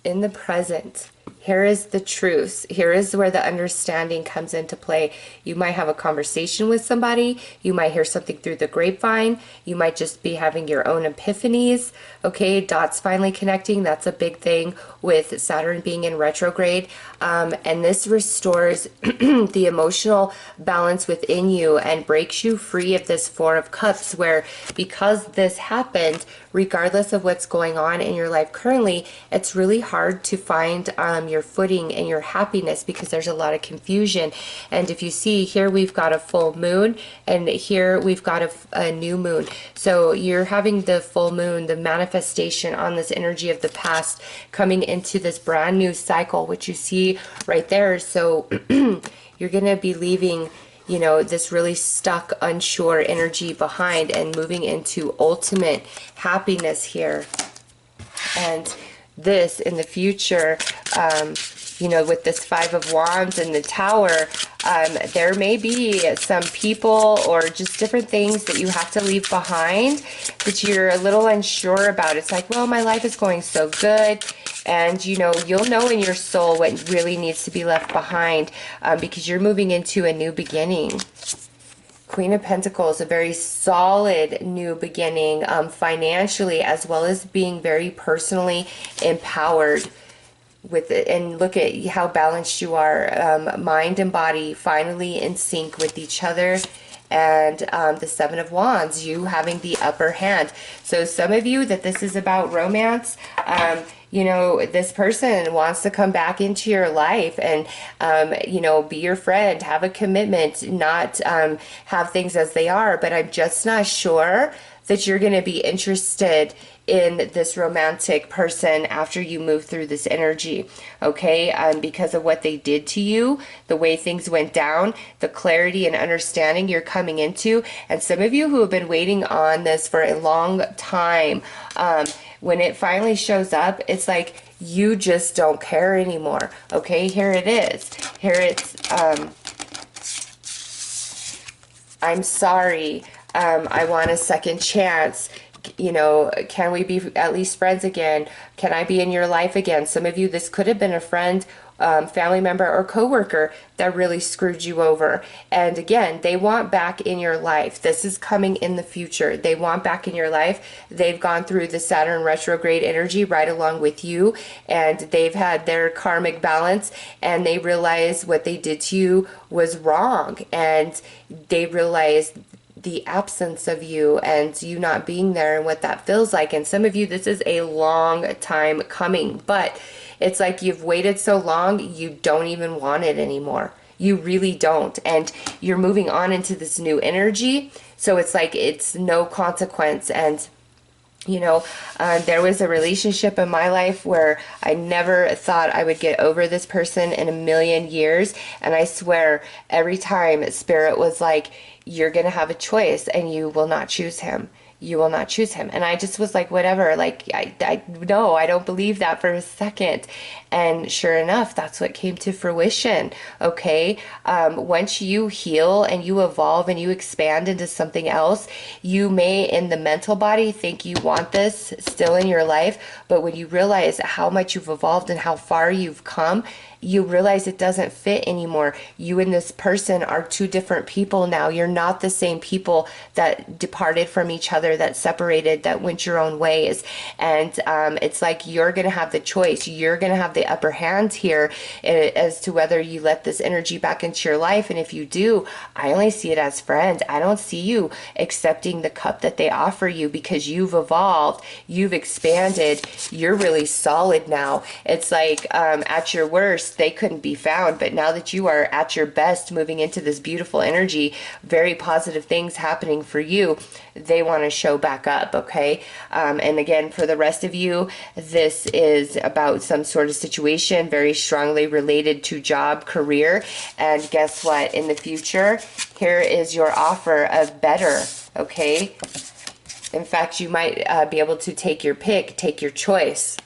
in the present, here is the truth. Here is where the understanding comes into play. You might have a conversation with somebody. You might hear something through the grapevine. You might just be having your own epiphanies. Okay, dots finally connecting. That's a big thing with Saturn being in retrograde. And this restores the emotional balance within you and breaks you free of this Four of Cups, where because this happened, regardless of what's going on in your life currently, it's really hard to find your footing and your happiness because there's a lot of confusion. And if you see here, we've got a full moon, and here we've got a new moon. So you're having the full moon, the manifestation on this energy of the past, coming into this brand new cycle, which you see right there. So you're going to be leaving, you know, this really stuck, unsure energy behind and moving into ultimate happiness here. And this in the future, you know, with this Five of Wands and the Tower, there may be some people or just different things that you have to leave behind that you're a little unsure about. It's like, well, my life is going so good. And, you know, you'll know in your soul what really needs to be left behind, because you're moving into a new beginning. Queen of Pentacles, a very solid new beginning, financially, as well as being very personally empowered with it. And look at how balanced you are, mind and body finally in sync with each other. And the Seven of Wands, you having the upper hand. So some of you that this is about romance, you know, this person wants to come back into your life and, you know, be your friend, have a commitment, not have things as they are. But I'm just not sure that you're going to be interested in this romantic person after you move through this energy, okay? Because of what they did to you, the way things went down, the clarity and understanding you're coming into. And some of you who have been waiting on this for a long time, when it finally shows up, it's like you just don't care anymore, okay? Here it is. Here it's, I'm sorry, I want a second chance. You know, can we be at least friends again? Can I be in your life again? Some of you, this could have been a friend, family member, or coworker that really screwed you over. And again, they want back in your life. This is coming in the future. They want back in your life. They've gone through the Saturn retrograde energy right along with you, and they've had their karmic balance, and they realize what they did to you was wrong, and they realize the absence of you and you not being there and what that feels like. And some of you, this is a long time coming, but it's like you've waited so long, you don't even want it anymore. You really don't. And you're moving on into this new energy. So it's like it's no consequence. And you know, there was a relationship in my life where I never thought I would get over this person in a million years. And I swear, every time Spirit was like, you're going to have a choice and you will not choose him. You will not choose him. And I just was like, whatever, like, no, I don't believe that for a second. And sure enough, that's what came to fruition. Okay. Once you heal and you evolve and you expand into something else, you may in the mental body think you want this still in your life. But when you realize how much you've evolved and how far you've come, you realize it doesn't fit anymore. You and this person are two different people now. You're not the same people that departed from each other, that separated, that went your own ways. And it's like you're going to have the choice. You're going to have the upper hand here as to whether you let this energy back into your life. And if you do, I only see it as friends. I don't see you accepting the cup that they offer you, because you've evolved, you've expanded, you're really solid now. It's like at your worst, they couldn't be found, but now that you are at your best, moving into this beautiful energy, very positive things happening for you, they want to show back up. Okay. And again, for the rest of you, this is about some sort of situation very strongly related to job, career. And guess what? In the future, here is your offer of better. Okay. In fact, you might be able to take your pick, take your choice.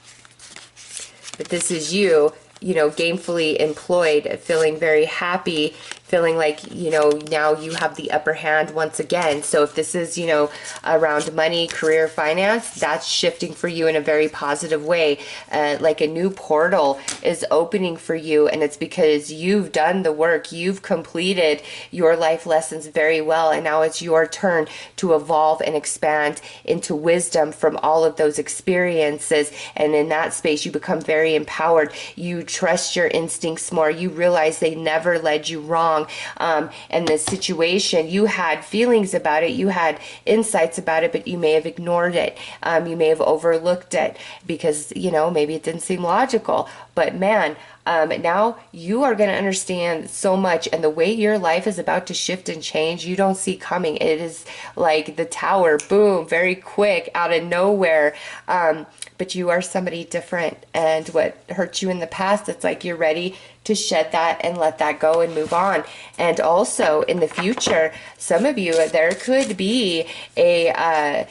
But this is you, you know, gainfully employed, feeling very happy, feeling like, you know, now you have the upper hand once again. So if this is, you know, around money, career, finance, that's shifting for you in a very positive way. Like a new portal is opening for you, and it's because you've done the work. You've completed your life lessons very well, and now it's your turn to evolve and expand into wisdom from all of those experiences. And in that space, you become very empowered. You trust your instincts more. You realize they never led you wrong. And the situation, you had feelings about it, you had insights about it, but you may have ignored it. You may have overlooked it because, you know, maybe it didn't seem logical. But man, now you are going to understand so much, and the way your life is about to shift and change, you don't see coming. It is like the tower, boom, very quick, out of nowhere. But you are somebody different, and what hurt you in the past, it's like you're ready to shed that and let that go and move on. And also in the future, some of you, there could be a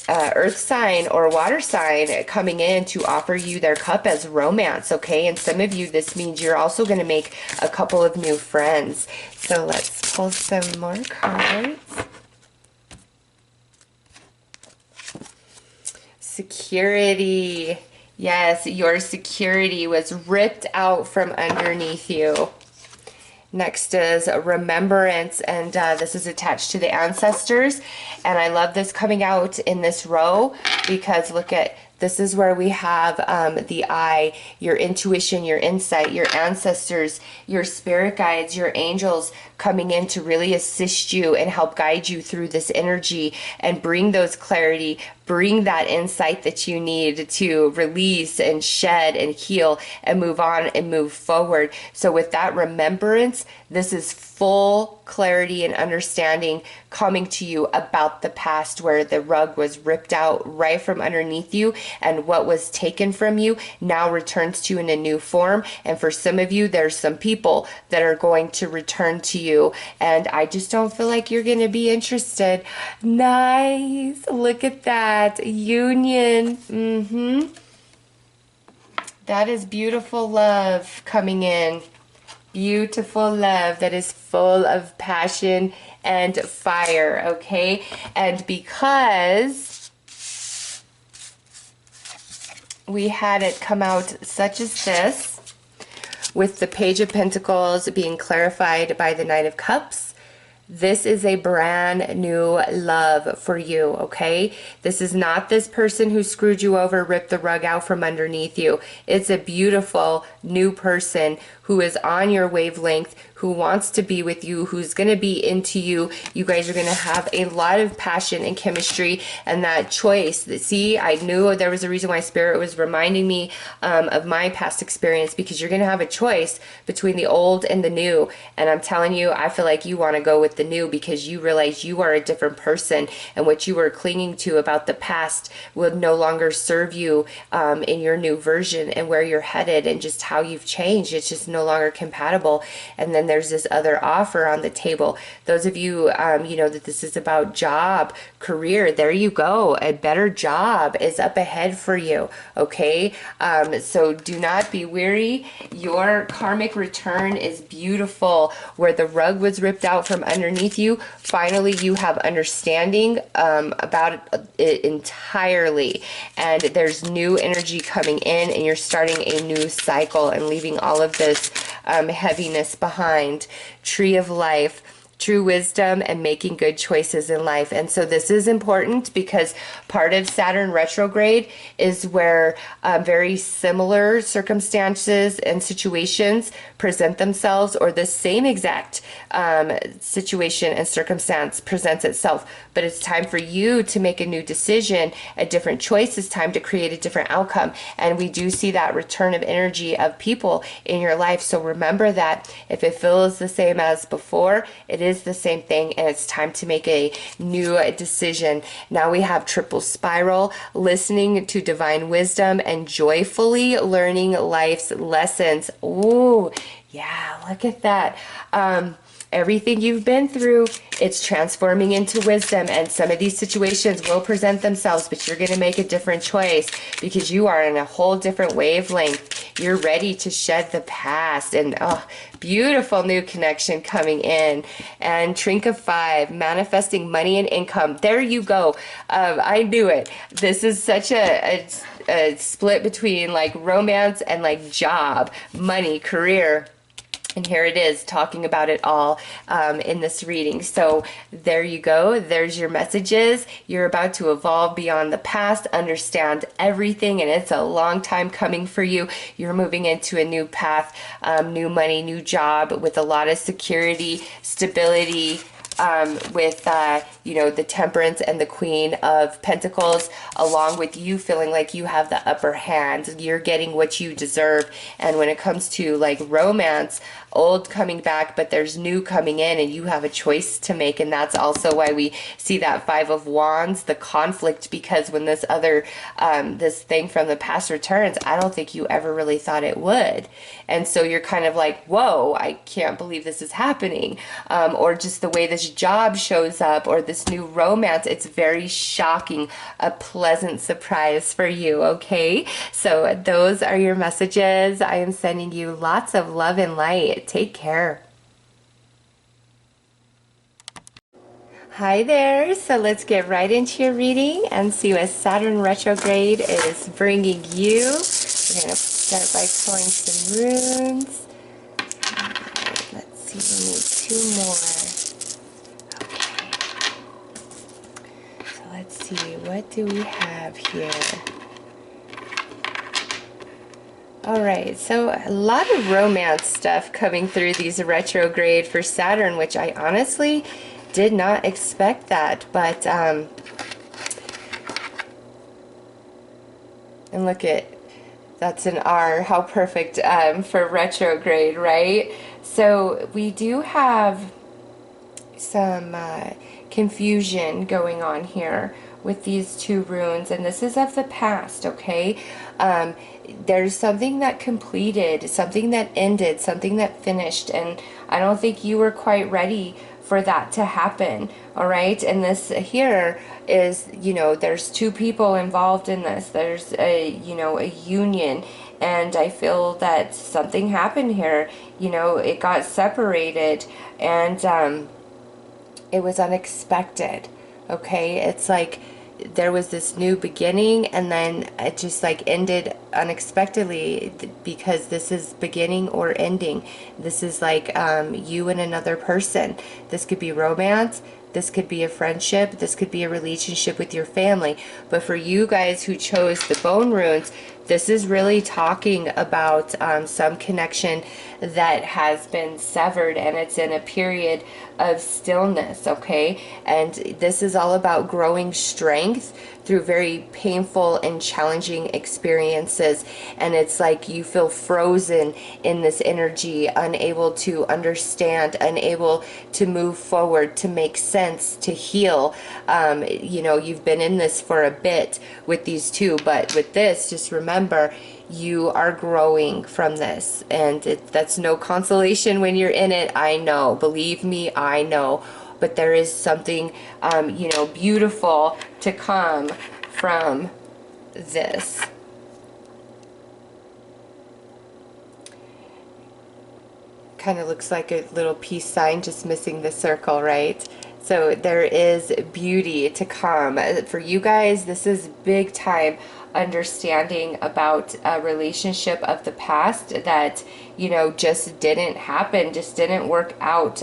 earth sign or water sign coming in to offer you their cup as romance. Okay, and some of you, this means you're also going to make a couple of new friends. So let's pull some more cards. Security. Yes, your security was ripped out from underneath you. Next is remembrance, and this is attached to the ancestors. And I love this coming out in this row because look at, this is where we have the eye, your intuition, your insight, your ancestors, your spirit guides, your angels coming in to really assist you and help guide you through this energy and bring those clarity, bring that insight that you need to release and shed and heal and move on and move forward. So with that remembrance, this is full clarity and understanding coming to you about the past, where the rug was ripped out right from underneath you, and what was taken from you now returns to you in a new form. And for some of you, there's some people that are going to return to you, and I just don't feel like you're going to be interested. Nice. Look at that union. That is beautiful love coming in. Beautiful love that is full of passion and fire. Okay, and because we had it come out such as this, with the Page of Pentacles being clarified by the Knight of Cups. This is a brand new love for you, okay? This is not this person who screwed you over, ripped the rug out from underneath you. It's a beautiful new person who is on your wavelength, who wants to be with you, who's going to be into you. You guys are going to have a lot of passion and chemistry, and that choice. See, I knew there was a reason why Spirit was reminding me of my past experience, because you're going to have a choice between the old and the new. And I'm telling you, I feel like you want to go with the new, because you realize you are a different person, and what you were clinging to about the past will no longer serve you in your new version and where you're headed and just how you've changed. It's just no longer compatible. And then there's this other offer on the table. Those of you, you know that this is about job, career. There you go. A better job is up ahead for you. Okay. So do not be weary. Your karmic return is beautiful. Where the rug was ripped out from underneath you, finally you have understanding about it entirely. And there's new energy coming in, and you're starting a new cycle and leaving all of this heaviness behind. Tree of Life, true wisdom, and making good choices in life. And so this is important, because part of Saturn retrograde is where very similar circumstances and situations present themselves, or the same exact situation and circumstance presents itself. But it's time for you to make a new decision, a different choice. It's time to create a different outcome. And we do see that return of energy of people in your life. So remember that if it feels the same as before, it is the same thing, and it's time to make a new decision. Now we have triple spiral, listening to divine wisdom and joyfully learning life's lessons. Ooh, yeah, look at that. Everything you've been through, it's transforming into wisdom, and some of these situations will present themselves, but you're going to make a different choice, because you are in a whole different wavelength. You're ready to shed the past, and oh, beautiful new connection coming in. And Trink of 5, manifesting money and income. There you go. I knew it. This is such a split between like romance and like job, money, career. And here it is, talking about it all in this reading. So there you go. There's your messages. You're about to evolve beyond the past, understand everything, and it's a long time coming for you. You're moving into a new path, new money, new job, with a lot of security, stability, with you know, the Temperance and the Queen of Pentacles, along with you feeling like you have the upper hand. You're getting what you deserve. And when it comes to like romance, old coming back, but there's new coming in, and you have a choice to make. And that's also why we see that Five of Wands, the conflict, because when this other this thing from the past returns, I don't think you ever really thought it would. And so you're kind of like, whoa, I can't believe this is happening. Or just the way this job shows up, or this new romance, it's very shocking, a pleasant surprise for you. Okay, so those are your messages. I am sending you lots of love and light. Take care. Hi there. So let's get right into your reading and see what Saturn retrograde is bringing you. We're going to start by pulling some runes. Let's see, we need 2 more. Let's see, what do we have here? All right, so a lot of romance stuff coming through these retrograde for Saturn, which I honestly did not expect that. But, and look at, that's an R, how perfect for retrograde, right? So we do have some confusion going on here with these 2 runes, and this is of the past. Okay, there's something that completed, something that ended, something that finished, and I don't think you were quite ready for that to happen. All right, and this here is, you know, there's 2 people involved in this. There's a, you know, a union, and I feel that something happened here. You know, it got separated, and it was unexpected. Okay, it's like there was this new beginning, and then it just like ended unexpectedly, because this is beginning or ending. This is like you and another person. This could be romance, this could be a friendship, this could be a relationship with your family. But for you guys who chose the bone runes, this is really talking about some connection that has been severed, and it's in a period of stillness, okay? And this is all about growing strength through very painful and challenging experiences. And it's like you feel frozen in this energy, unable to understand, unable to move forward, to make sense, to heal. You know, you've been in this for a bit with these two, but with this, just remember, you are growing from this, and that's no consolation when you're in it. I know, believe me, I know. But there is something, you know, beautiful to come from this. Kind of looks like a little peace sign, just missing the circle, right? So there is beauty to come. For you guys, this is big time understanding about a relationship of the past that, you know, just didn't happen, just didn't work out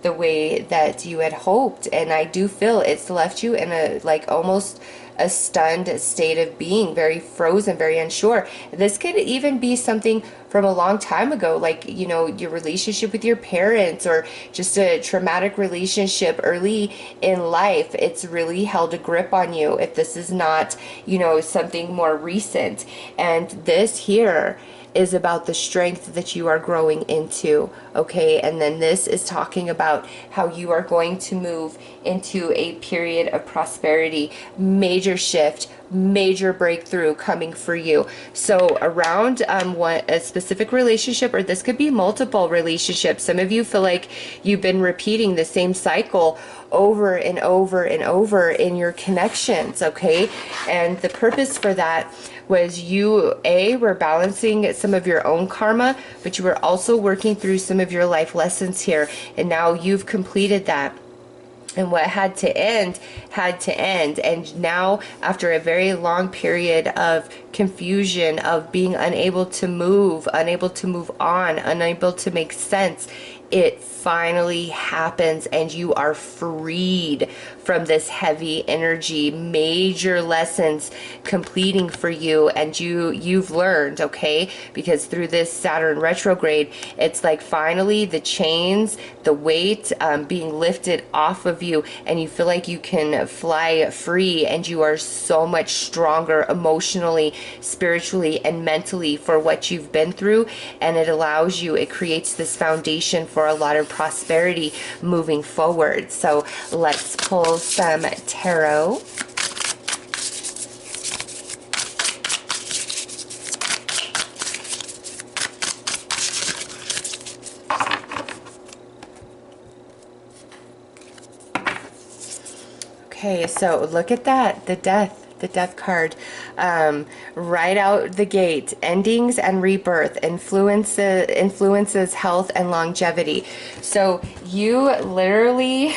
the way that you had hoped. And I do feel it's left you in a like almost a stunned state of being, very frozen, very unsure. This could even be something from a long time ago, like, you know, your relationship with your parents, or just a traumatic relationship early in life. It's really held a grip on you if this is not, you know, something more recent. And this here is about the strength that you are growing into, okay? And then this is talking about how you are going to move into a period of prosperity, major shift, major breakthrough coming for you. So around what a specific relationship, or this could be multiple relationships. Some of you feel like you've been repeating the same cycle over and over and over in your connections, okay? And the purpose for that was you were balancing some of your own karma, but you were also working through some of your life lessons here, and now you've completed that. And what had to end, had to end. And now, after a very long period of confusion, of being unable to move on, unable to make sense, it finally happens, and you are freed from this heavy energy. Major lessons completing for you, and you've learned, okay? Because through this Saturn retrograde, it's like finally the chains, the weight being lifted off of you, and you feel like you can fly free, and you are so much stronger emotionally, spiritually, and mentally for what you've been through. And it allows you, it creates this foundation for a lot of prosperity moving forward. So let's pull some tarot. Okay, so look at that, the death card, right out the gate. Endings and rebirth, influences health and longevity. So you literally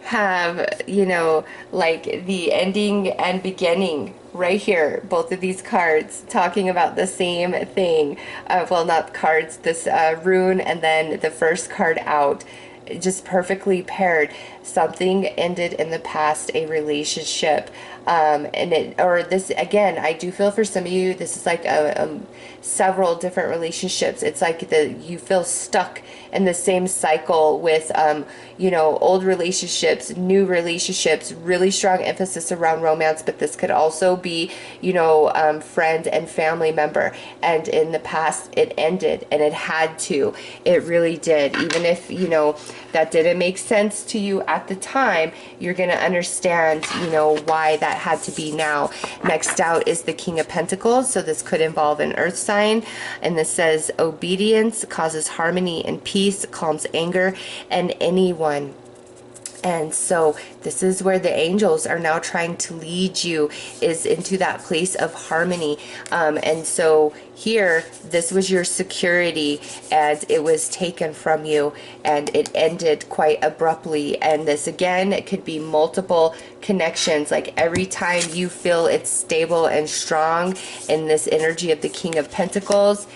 have, you know, like the ending and beginning right here. Both of these cards talking about the same thing. Well, not cards, this rune, and then the first card out, just perfectly paired. Something ended in the past, a relationship, and it, or this again, I do feel for some of you this is like several different relationships. It's like you feel stuck in the same cycle with you know, old relationships, new relationships, really strong emphasis around romance, but this could also be, you know, friend and family member, and in the past it ended, and it had to, it really did. Even if, you know, that didn't make sense to you at the time, you're going to understand, you know, why that had to be now. Next out is the King of Pentacles. So this could involve an earth sign, and this says obedience causes harmony and peace, calms anger, and anyone And so this is where the angels are now trying to lead you, is into that place of harmony. And so here, this was your security, and it was taken from you, and it ended quite abruptly. And this, again, it could be multiple connections. Like every time you feel it's stable and strong in this energy of the King of Pentacles,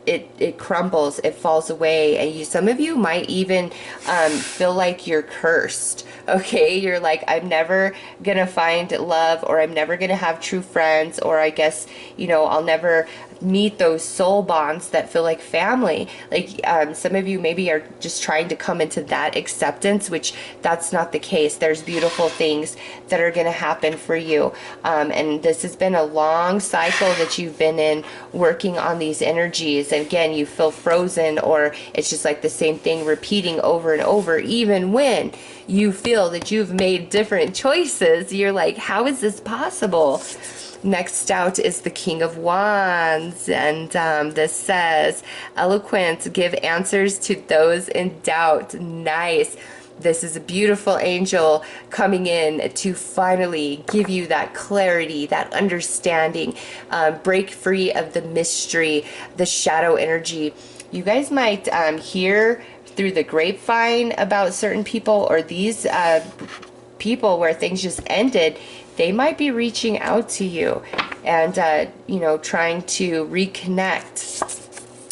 it crumbles, it falls away, and some of you might even feel like you're cursed. Okay, you're like, I'm never gonna find love, or I'm never gonna have true friends, or I guess, I'll never meet those soul bonds that feel like family. Like some of you maybe are just trying to come into that acceptance, which that's not the case. There's beautiful things that are going to happen for you, and this has been a long cycle that you've been in, working on these energies. And again, you feel frozen, or it's just like the same thing repeating over and over. Even when you feel that you've made different choices, you're like, how is this possible? Next out is the King of Wands, and this says, eloquent, give answers to those in doubt. Nice. This is a beautiful angel coming in to finally give you that clarity, that understanding, break free of the mystery, the shadow energy. You guys might hear through the grapevine about certain people, or these people where things just ended. They might be reaching out to you and, trying to reconnect.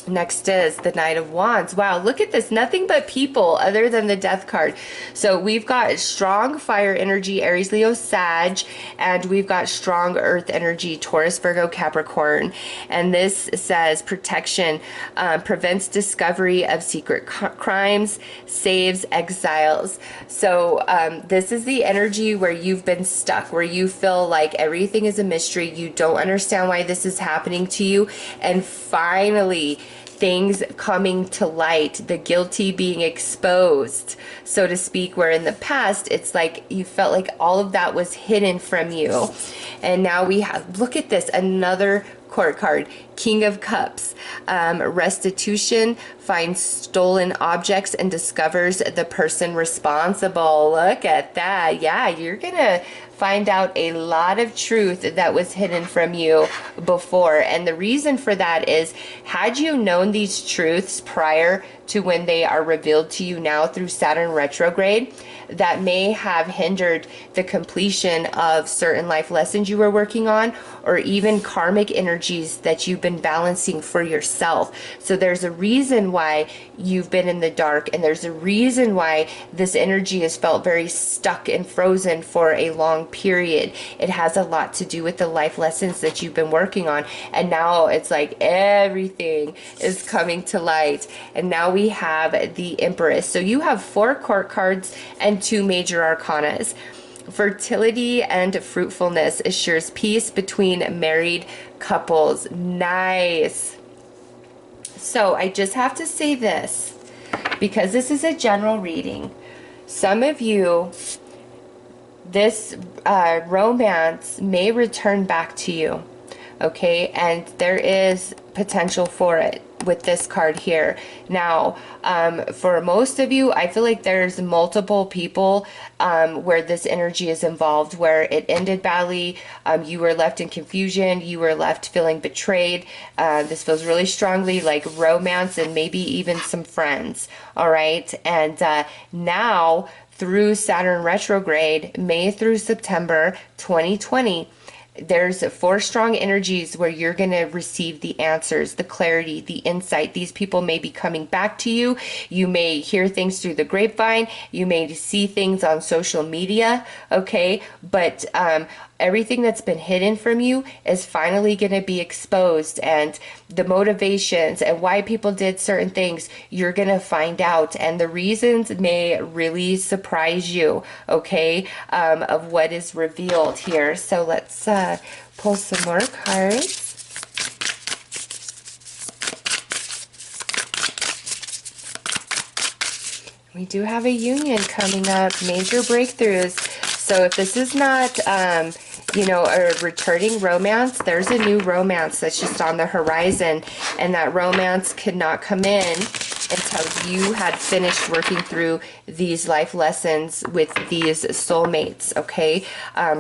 Next is the Knight of Wands. Wow, look at this. Nothing but people other than the Death card. So we've got strong fire energy, Aries, Leo, Sag, and we've got strong earth energy, Taurus, Virgo, Capricorn. And this says protection, prevents discovery of secret crimes, saves exiles. So this is the energy where you've been stuck, where you feel like everything is a mystery. You don't understand why this is happening to you. And finally, things coming to light, the guilty being exposed, so to speak, where in the past it's like you felt like all of that was hidden from you. And now we have, look at this, another court card, King of Cups, restitution, finds stolen objects and discovers the person responsible. Look at that. Yeah, you're gonna find out a lot of truth that was hidden from you before. And the reason for that is, had you known these truths prior to when they are revealed to you now through Saturn retrograde, that may have hindered the completion of certain life lessons you were working on, or even karmic energies that you've been balancing for yourself. So there's a reason why you've been in the dark, and there's a reason why this energy has felt very stuck and frozen for a long period. It has a lot to do with the life lessons that you've been working on, and now it's like everything is coming to light. And now we have the Empress. So you have 4 court cards and 2 major arcanas. Fertility and fruitfulness assures peace between married couples. Nice. So I just have to say this, because this is a general reading. Some of you, this romance may return back to you, okay? And there is potential for it with this card here. Now, for most of you, I feel like there's multiple people where this energy is involved, where it ended badly, you were left in confusion, you were left feeling betrayed. This feels really strongly like romance and maybe even some friends, all right? And now, through Saturn retrograde, May through September 2020, there's 4 strong energies where you're going to receive the answers, the clarity, the insight. These people may be coming back to you. You may hear things through the grapevine. You may see things on social media, okay? But everything that's been hidden from you is finally going to be exposed, and the motivations and why people did certain things, you're going to find out, and the reasons may really surprise you, okay, of what is revealed here. So let's pull some more cards. We do have a union coming up, major breakthroughs. So if this is not, a returning romance, there's a new romance that's just on the horizon, and that romance could not come in until you had finished working through these life lessons with these soulmates, okay?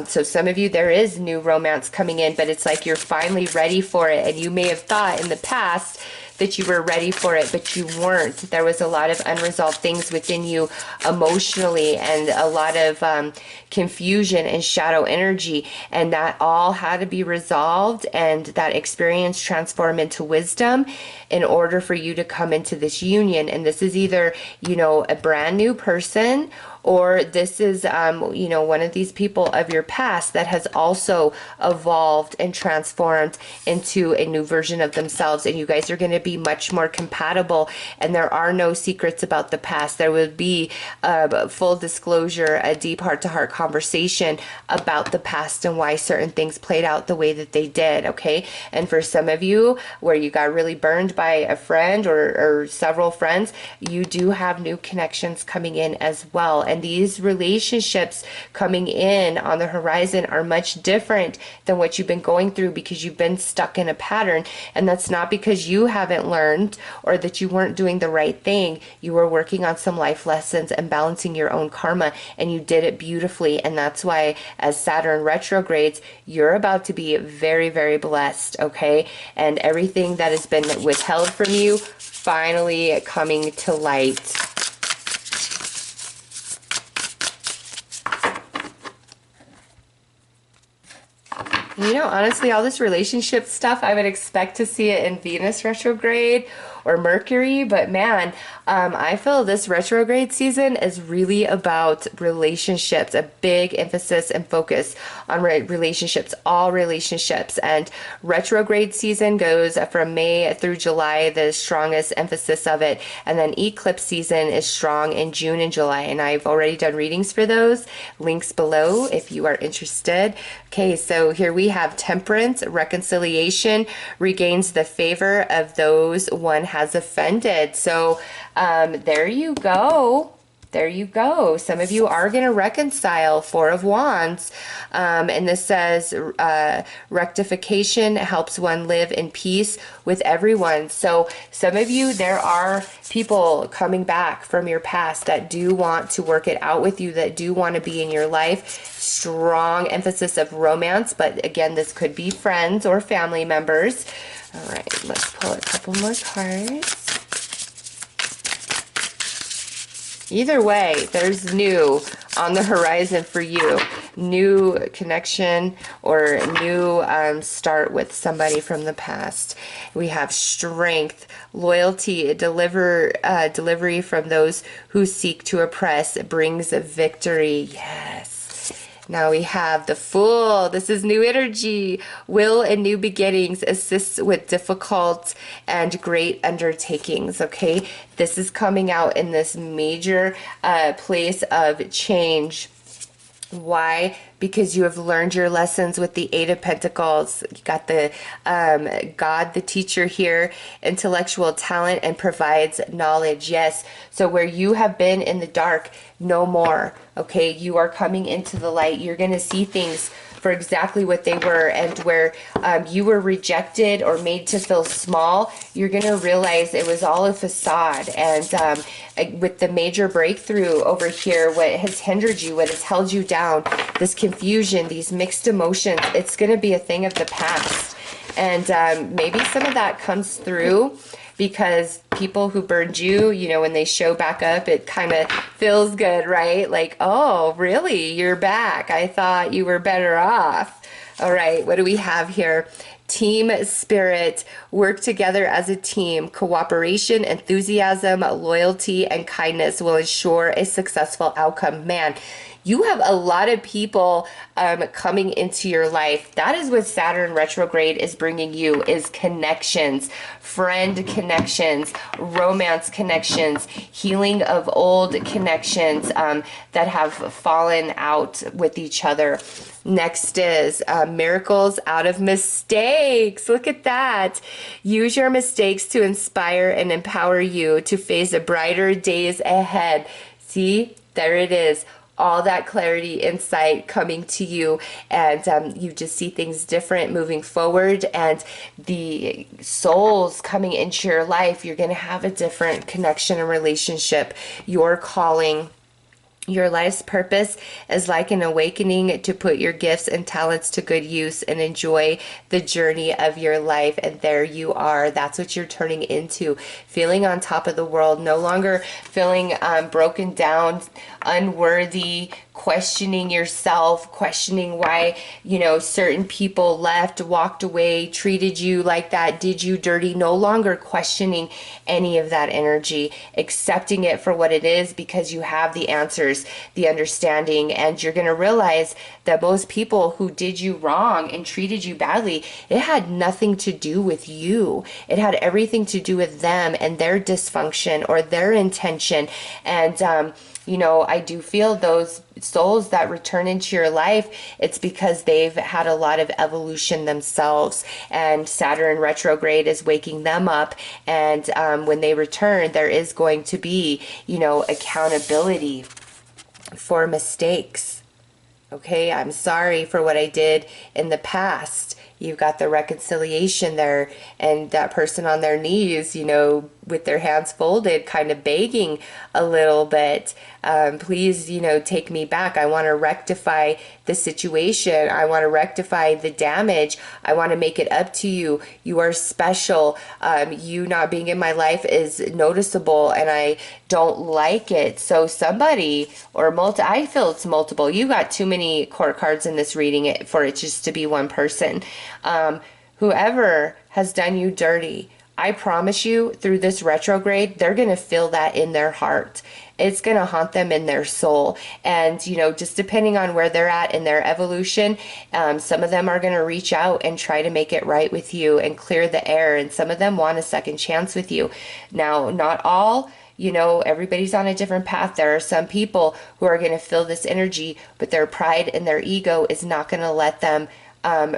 So some of you, there is new romance coming in, but it's like you're finally ready for it, and you may have thought in the past that you were ready for it, but you weren't. There was a lot of unresolved things within you emotionally, and a lot of confusion and shadow energy, and that all had to be resolved, and that experience transform into wisdom in order for you to come into this union. And this is either, you know, a brand new person, or this is, you know, one of these people of your past that has also evolved and transformed into a new version of themselves. And you guys are going to be much more compatible. And there are no secrets about the past. There will be full disclosure, a deep heart-to-heart conversation about the past and why certain things played out the way that they did, okay? And for some of you, where you got really burned by a friend or several friends, you do have new connections coming in as well. And these relationships coming in on the horizon are much different than what you've been going through, because you've been stuck in a pattern. And that's not because you haven't learned or that you weren't doing the right thing. You were working on some life lessons and balancing your own karma, and you did it beautifully. And that's why, as Saturn retrogrades, you're about to be very, very blessed, okay? And everything that has been withheld from you finally coming to light. You know, honestly, all this relationship stuff, I would expect to see it in Venus retrograde or Mercury, but man, I feel this retrograde season is really about relationships, a big emphasis and focus on relationships, all relationships. And retrograde season goes from May through July, the strongest emphasis of it. And then eclipse season is strong in June and July. And I've already done readings for those. Links below if you are interested. Okay, so here we have temperance, reconciliation, regains the favor of those one has offended. So there you go. There you go. Some of you are going to reconcile. Four of Wands. And this says rectification helps one live in peace with everyone. So some of you, there are people coming back from your past that do want to work it out with you, that do want to be in your life. Strong emphasis of romance, but again, this could be friends or family members. All right, let's pull a couple more cards. Either way, there's new on the horizon for you. New connection or new start with somebody from the past. We have strength, loyalty, delivery from those who seek to oppress brings a victory. Yes. Now we have the Fool. This is new energy. Will and new beginnings assists with difficult and great undertakings, okay? This is coming out in this major place of change. Why? Because you have learned your lessons with the Eight of Pentacles. You got the God, the teacher here, intellectual talent, and provides knowledge. Yes. So where you have been in the dark, no more. Okay. You are coming into the light. You're going to see things for exactly what they were, and where you were rejected or made to feel small, you're going to realize it was all a facade. And with the major breakthrough over here, what has hindered you, what has held you down, this confusion, these mixed emotions, it's going to be a thing of the past. And maybe some of that comes through because people who burned you, you know, when they show back up, it kind of feels good, right? Like, oh, really? You're back. I thought you were better off. All right, what do we have here? Team spirit, work together as a team. Cooperation, enthusiasm, loyalty, and kindness will ensure a successful outcome. Man, you have a lot of people coming into your life. That is what Saturn retrograde is bringing you, is connections, friend connections, romance connections, healing of old connections that have fallen out with each other. Next is miracles out of mistakes. Look at that. Use your mistakes to inspire and empower you to face a brighter days ahead. See, there it is. all that clarity, insight coming to you, and you just see things different moving forward, and the souls coming into your life, you're going to have a different connection and relationship. Your calling, your life's purpose is like an awakening to put your gifts and talents to good use and enjoy the journey of your life. And there you are. That's what you're turning into. Feeling on top of the world, no longer feeling broken down, unworthy, questioning yourself, questioning why, you know, certain people left, walked away, treated you like that, did you dirty. No longer questioning any of that energy, accepting it for what it is, because you have the answers, the understanding, and you're going to realize that most people who did you wrong and treated you badly, it had nothing to do with you. It had everything to do with them and their dysfunction or their intention. And you know, I do feel those souls that return into your life, it's because they've had a lot of evolution themselves, and Saturn retrograde is waking them up. And when they return, there is going to be, you know, accountability for mistakes. Okay, I'm sorry for what I did in the past. You've got the reconciliation there, and that person on their knees, you know, with their hands folded, kind of begging a little bit. Please, you know, take me back. I want to rectify the situation. I want to rectify the damage. I want to make it up to you. You are special. You not being in my life is noticeable, and I don't like it. So somebody, or I feel it's multiple. You got too many court cards in this reading for it just to be one person. Whoever has done you dirty, I promise you, through this retrograde, they're going to feel that in their heart. It's going to haunt them in their soul. And, you know, just depending on where they're at in their evolution, some of them are going to reach out and try to make it right with you and clear the air. And some of them want a second chance with you. Now, not all. You know, everybody's on a different path. There are some people who are going to feel this energy, but their pride and their ego is not going to let them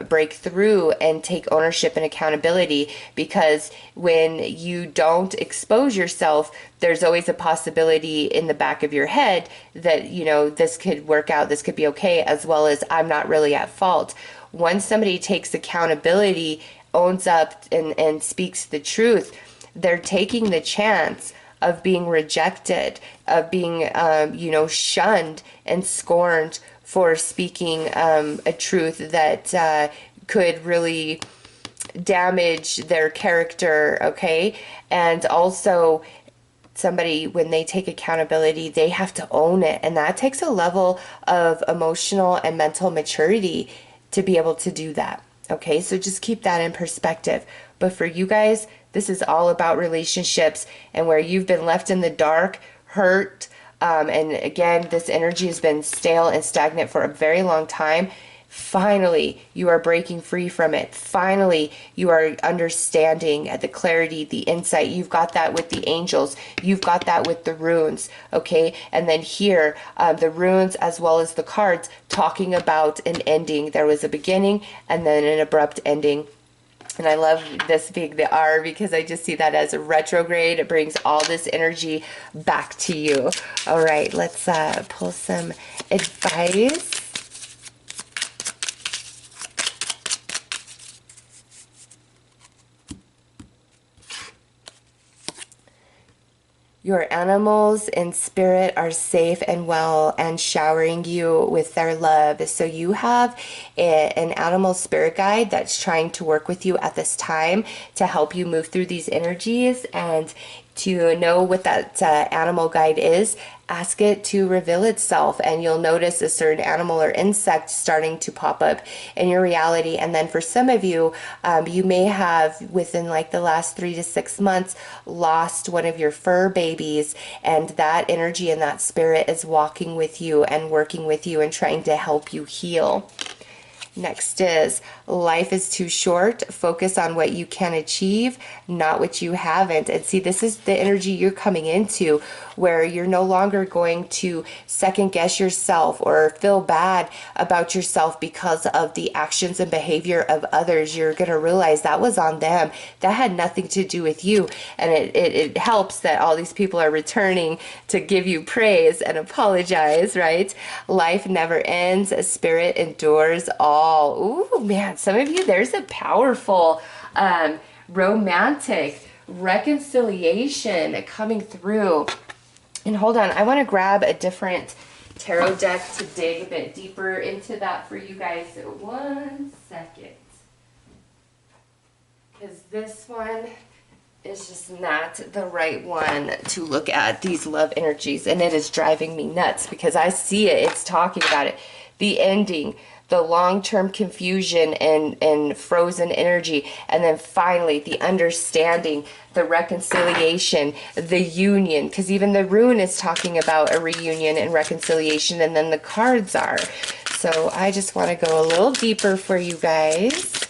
break through and take ownership and accountability, because when you don't expose yourself, there's always a possibility in the back of your head that, you know, this could work out, this could be okay, as well as I'm not really at fault. Once somebody takes accountability, owns up and speaks the truth, they're taking the chance of being rejected, of being, you know, shunned and scorned for speaking a truth that could really damage their character, okay? And also, somebody, when they take accountability, they have to own it. And that takes a level of emotional and mental maturity to be able to do that, okay? So just keep that in perspective. But for you guys, this is all about relationships, and where you've been left in the dark, hurt, and again, this energy has been stale and stagnant for a very long time. Finally, you are breaking free from it. Finally, you are understanding the clarity, the insight. You've got that with the angels. You've got that with the runes, okay? And then here, the runes as well as the cards talking about an ending. There was a beginning and then an abrupt ending. And I love this being the R, because I just see that as a retrograde. It brings all this energy back to you. All right, let's pull some advice. Your animals in spirit are safe and well and showering you with their love. So you have an animal spirit guide that's trying to work with you at this time to help you move through these energies. And to know what that animal guide is, ask it to reveal itself, and you'll notice a certain animal or insect starting to pop up in your reality. And then for some of you, you may have, within like the last 3 to 6 months, lost one of your fur babies, and that energy and that spirit is walking with you and working with you and trying to help you heal. Next is life is too short. Focus on what you can achieve, not what you haven't. And see, this is the energy you're coming into, where you're no longer going to second guess yourself or feel bad about yourself because of the actions and behavior of others. You're going to realize that was on them. That had nothing to do with you. And it helps that all these people are returning to give you praise and apologize, right? Life never ends. A spirit endures all. Ooh, man, some of you, there's a powerful romantic reconciliation coming through. And hold on, I want to grab a different tarot deck to dig a bit deeper into that for you guys. 1 second. Because this one is just not the right one to look at, these love energies. And it is driving me nuts because I see it. It's talking about it. The ending, the long-term confusion and frozen energy, and then finally the understanding, the reconciliation, the union, because even the rune is talking about a reunion and reconciliation, and then the cards are. So I just want to go a little deeper for you guys.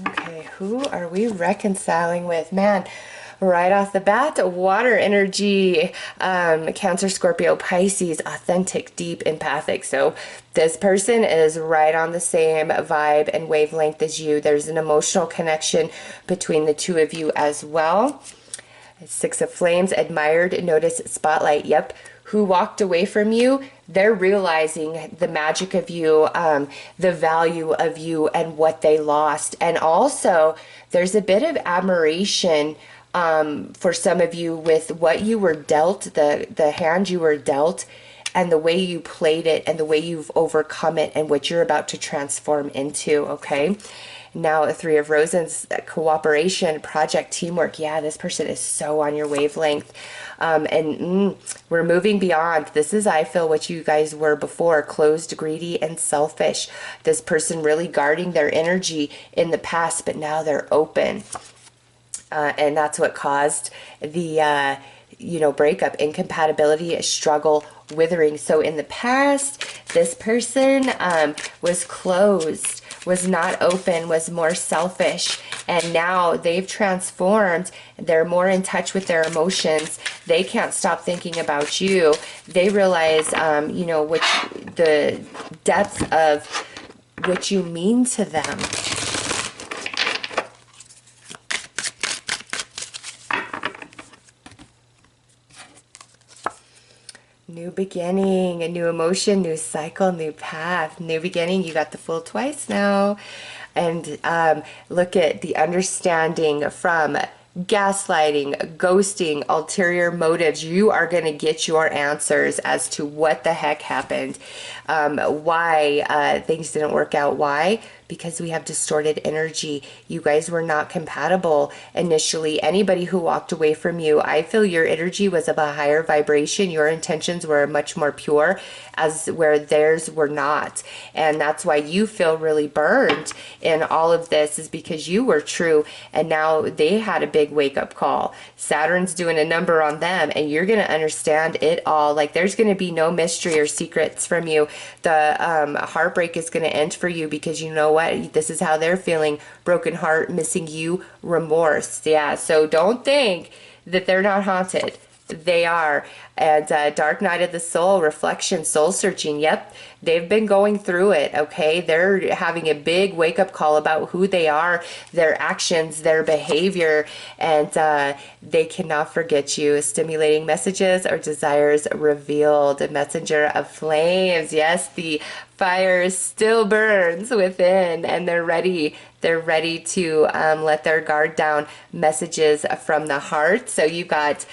Okay, who are we reconciling with? Man, right off the bat, water energy, Cancer, Scorpio, Pisces, authentic, deep, empathic. So this person is right on the same vibe and wavelength as you. There's an emotional connection between the two of you as well. Six of Flames, admired, notice, spotlight. Yep. Who walked away from you? They're realizing the magic of you, the value of you, and what they lost. And also, there's a bit of admiration for some of you with what you were dealt, the hand you were dealt, and the way you played it, and the way you've overcome it, and what you're about to transform into, okay? Now, a Three of Roses, cooperation, project, teamwork. Yeah, this person is so on your wavelength. We're moving beyond. This is, I feel, what you guys were before, closed, greedy, and selfish. This person really guarding their energy in the past, but now they're open. And that's what caused the, breakup, incompatibility, struggle, withering. So in the past, this person was closed, was not open, was more selfish, and now they've transformed. They're more in touch with their emotions. They can't stop thinking about you. They realize, the depth of what you mean to them. New beginning, a new emotion, new cycle, new path, new beginning. You got the Fool twice now. And look at the understanding from gaslighting, ghosting, ulterior motives. You are going to get your answers as to what the heck happened, why things didn't work out. Why? Because we have distorted energy. You guys were not compatible initially. Anybody who walked away from you, I feel your energy was of a higher vibration. Your intentions were much more pure, as where theirs were not. And that's why you feel really burned in all of this, is because you were true, and now they had a big wake-up call. Saturn's doing a number on them, and you're going to understand it all. Like, there's going to be no mystery or secrets from you. The heartbreak is going to end for you, because you know what? This is how they're feeling. Broken heart, missing you, remorse. Yeah, so don't think that they're not haunted. They are. And dark night of the soul, reflection, soul searching. Yep, they've been going through it, okay? They're having a big wake-up call about who they are, their actions, their behavior, and they cannot forget you. Stimulating messages or desires revealed. A messenger of flames. Yes, the fire still burns within, and they're ready. They're ready to let their guard down. Messages from the heart. So you've got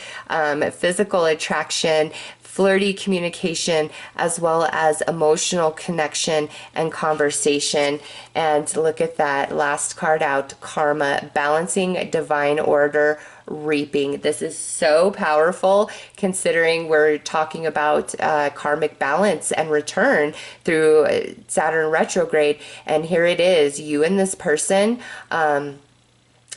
physical attraction, flirty communication, as well as emotional connection and conversation. And look at that last card out, karma, balancing divine order, reaping. This is so powerful considering we're talking about karmic balance and return through Saturn retrograde. And here it is, you and this person,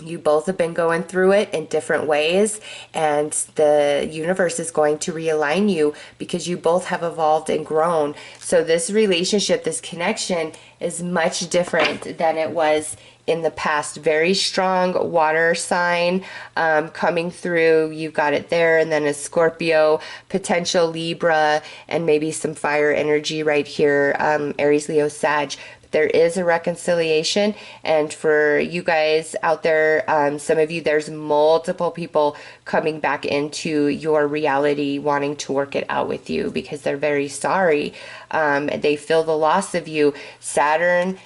you both have been going through it in different ways, and the universe is going to realign you because you both have evolved and grown. So this relationship, this connection is much different than it was in the past. Very strong water sign coming through. You got it there, and then a Scorpio, potential Libra, and maybe some fire energy right here, Aries, Leo, Sag. There is a reconciliation, and for you guys out there, some of you, there's multiple people coming back into your reality wanting to work it out with you because they're very sorry. They feel the loss of you. Saturn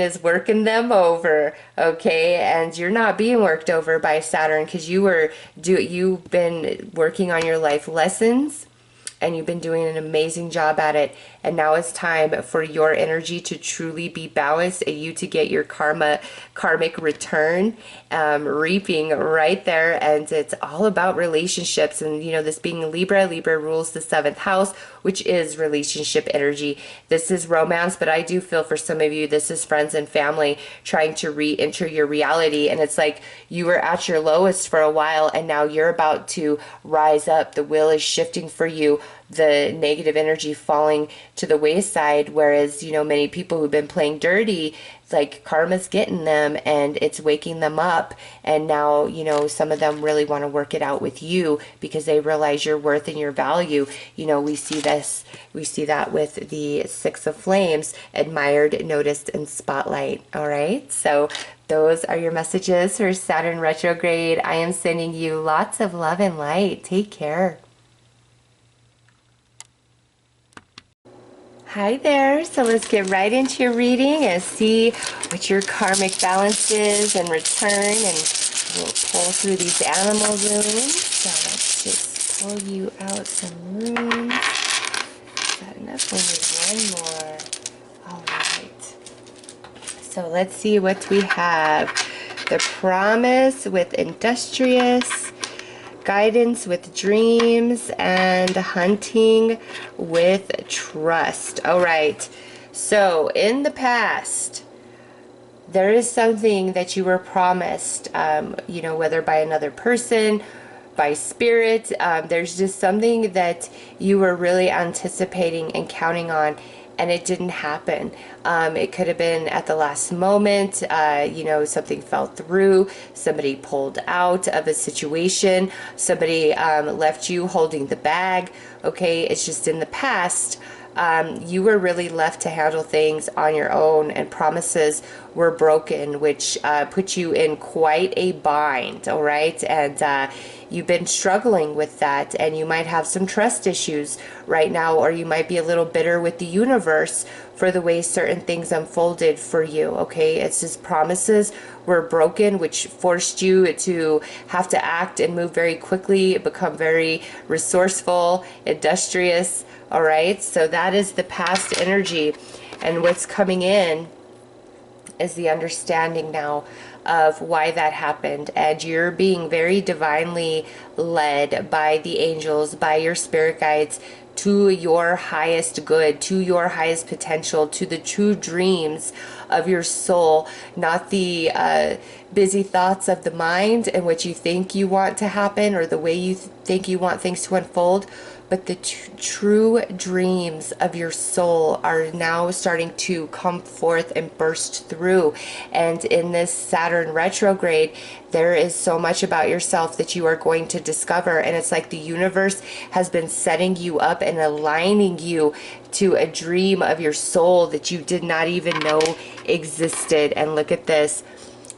is working them over, okay? And you're not being worked over by Saturn because you've been working on your life lessons, and you've been doing an amazing job at it. And now it's time for your energy to truly be balanced and you to get your karmic return, reaping right there. And it's all about relationships. And you know, this being Libra rules the 7th house, which is relationship energy. This is romance, but I do feel for some of you, this is friends and family trying to re-enter your reality. And it's like you were at your lowest for a while, and now you're about to rise up. The wheel is shifting for you, the negative energy falling to the wayside, whereas, you know, many people who've been playing dirty, it's like karma's getting them and it's waking them up. And now, you know, some of them really want to work it out with you because they realize your worth and your value. You know, we see that with the 6 of Flames, admired, noticed, and spotlight. All right, so those are your messages for Saturn retrograde. I am sending you lots of love and light. Take care. Hi there, so let's get right into your reading and see what your karmic balance is and return, and we'll pull through these animal runes. So let's just pull you out some runes. Is that enough? We need one more. Alright, so let's see what we have. The Promise with Industrious, Guidance with Dreams, and Hunting with Trust. All right, so in the past, there is something that you were promised, you know, whether by another person, by spirit, there's just something that you were really anticipating and counting on, and it didn't happen. It could have been at the last moment, you know, something fell through, somebody pulled out of a situation, somebody left you holding the bag, okay? It's just in the past, you were really left to handle things on your own, and promises were broken, which put you in quite a bind, all right? And you've been struggling with that, and you might have some trust issues right now, or you might be a little bitter with the universe for the way certain things unfolded for you, okay? It's just promises were broken, which forced you to have to act and move very quickly, become very resourceful, industrious, all right? So that is the past energy, and what's coming in is the understanding now of why that happened, and you're being very divinely led by the angels, by your spirit guides, to your highest good, to your highest potential, to the true dreams of your soul, not the busy thoughts of the mind and what you think you want to happen or the way you think you want things to unfold, but the true dreams of your soul are now starting to come forth and burst through. And in this Saturn retrograde, there is so much about yourself that you are going to discover, and it's like the universe has been setting you up and aligning you to a dream of your soul that you did not even know existed. And look at this.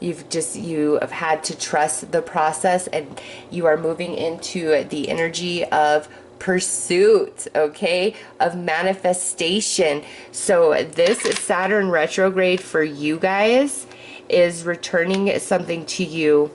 You have had to trust the process, and you are moving into the energy of pursuit, okay, of manifestation. So this Saturn retrograde for you guys is returning something to you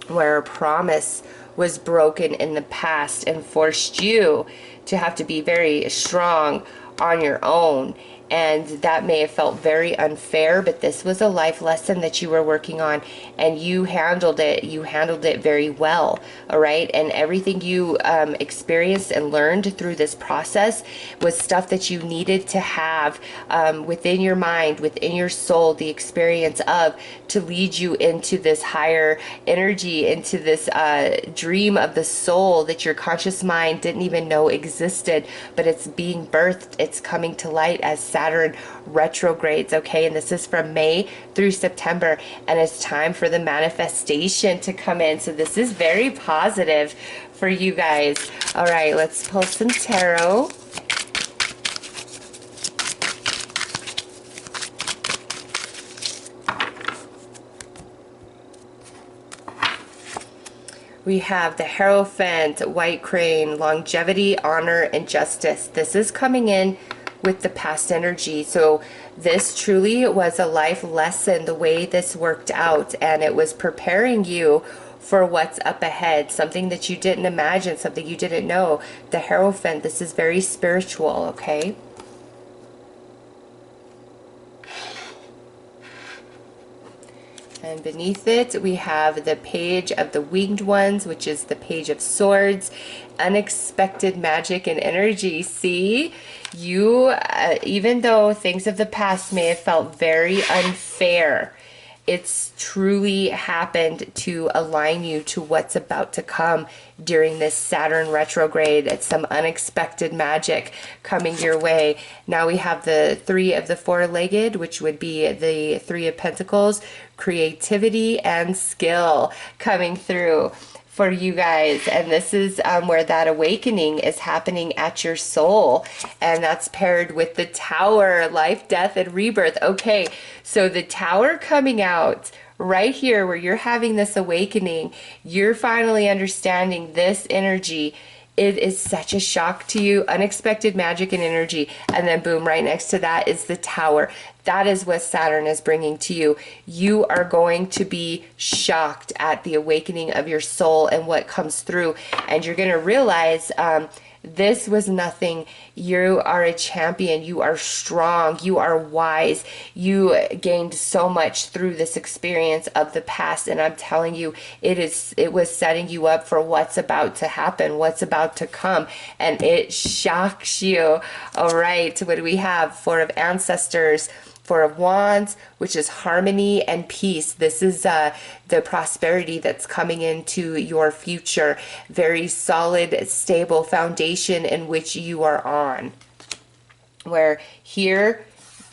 where a promise was broken in the past and forced you to have to be very strong on your own. and that may have felt very unfair, but this was a life lesson that you were working on, and you handled it. You handled it very well, all right? And everything you experienced and learned through this process was stuff that you needed to have within your mind, within your soul, the experience of, to lead you into this higher energy, into this dream of the soul that your conscious mind didn't even know existed, but it's being birthed. It's coming to light as Saturn retrogrades, okay? And this is from May through September, and it's time for the manifestation to come in. So this is very positive for you guys. All right, let's pull some tarot. We have the Hierophant, White Crane, Longevity, Honor, and Justice. This is coming in with the past energy. So this truly was a life lesson, the way this worked out, and it was preparing you for what's up ahead, something that you didn't imagine, something you didn't know. The Hierophant, this is very spiritual, okay? And beneath it, we have the Page of the Winged Ones, which is the Page of Swords, unexpected magic and energy. See, you, even though things of the past may have felt very unfair, it's truly happened to align you to what's about to come during this Saturn retrograde. It's some unexpected magic coming your way. Now we have the Three of the Four-Legged, which would be the Three of Pentacles, creativity and skill coming through for you guys. And this is where that awakening is happening at your soul, and that's paired with the Tower, life, death, and rebirth. Okay, so the Tower coming out right here where you're having this awakening, you're finally understanding this energy. It is such a shock to you, unexpected magic and energy, and then boom, right next to that is the Tower. That is what Saturn is bringing to you. You are going to be shocked at the awakening of your soul and what comes through, and you're going to realize this was nothing. You are a champion. You are strong. You are wise. You gained so much through this experience of the past, and I'm telling you, it was setting you up for what's about to happen, what's about to come, and it shocks you. All right, what do we have? Four of Ancestors, Four of Wands, which is harmony and peace. This is the prosperity that's coming into your future. Very solid, stable foundation in which you are on. Where here,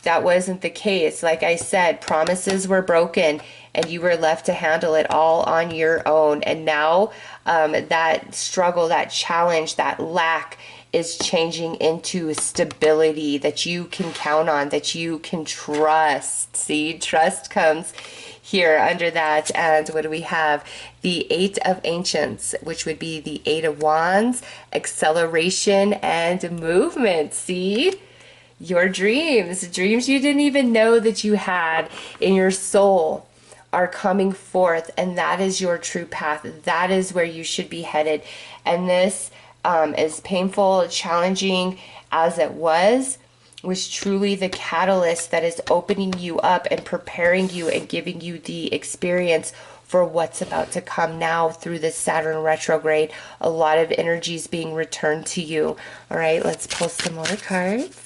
that wasn't the case. Like I said, promises were broken and you were left to handle it all on your own. And now that struggle, that challenge, that lack is changing into stability that you can count on, that you can trust. See, trust comes here under that. And what do we have? The Eight of Ancients, which would be the Eight of Wands, acceleration and movement. See, your dreams you didn't even know that you had in your soul are coming forth, and that is your true path. That is where you should be headed. And this as painful, challenging as it was truly the catalyst that is opening you up and preparing you and giving you the experience for what's about to come now through this Saturn retrograde. A lot of energies being returned to you. All right, let's pull some more cards.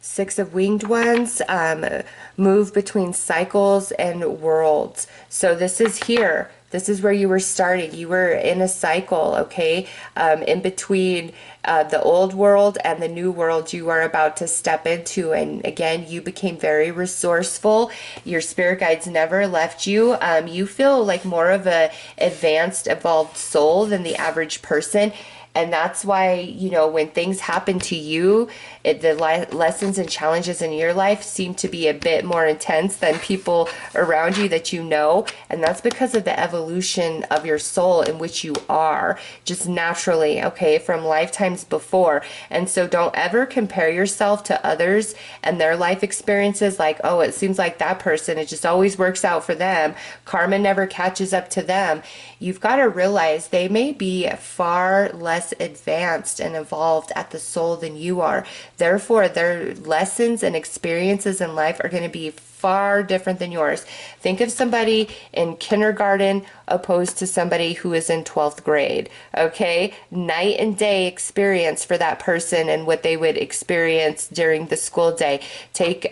Six of Winged Ones, move between cycles and worlds. So this is here. This is where you were starting. You were in a cycle, okay? In between the old world and the new world you are about to step into. And again, you became very resourceful. Your spirit guides never left you. You feel like more of a advanced, evolved soul than the average person. And that's why, you know, when things happen to you, lessons and challenges in your life seem to be a bit more intense than people around you that you know. And that's because of the evolution of your soul in which you are, just naturally, okay, from lifetimes before. And so don't ever compare yourself to others and their life experiences like, oh, it seems like that person, it just always works out for them. Karma never catches up to them. You've got to realize they may be far less advanced and evolved at the soul than you are. Therefore, their lessons and experiences in life are going to be far different than yours. Think of somebody in kindergarten opposed to somebody who is in 12th grade, okay? Night and day experience for that person and what they would experience during the school day. Take,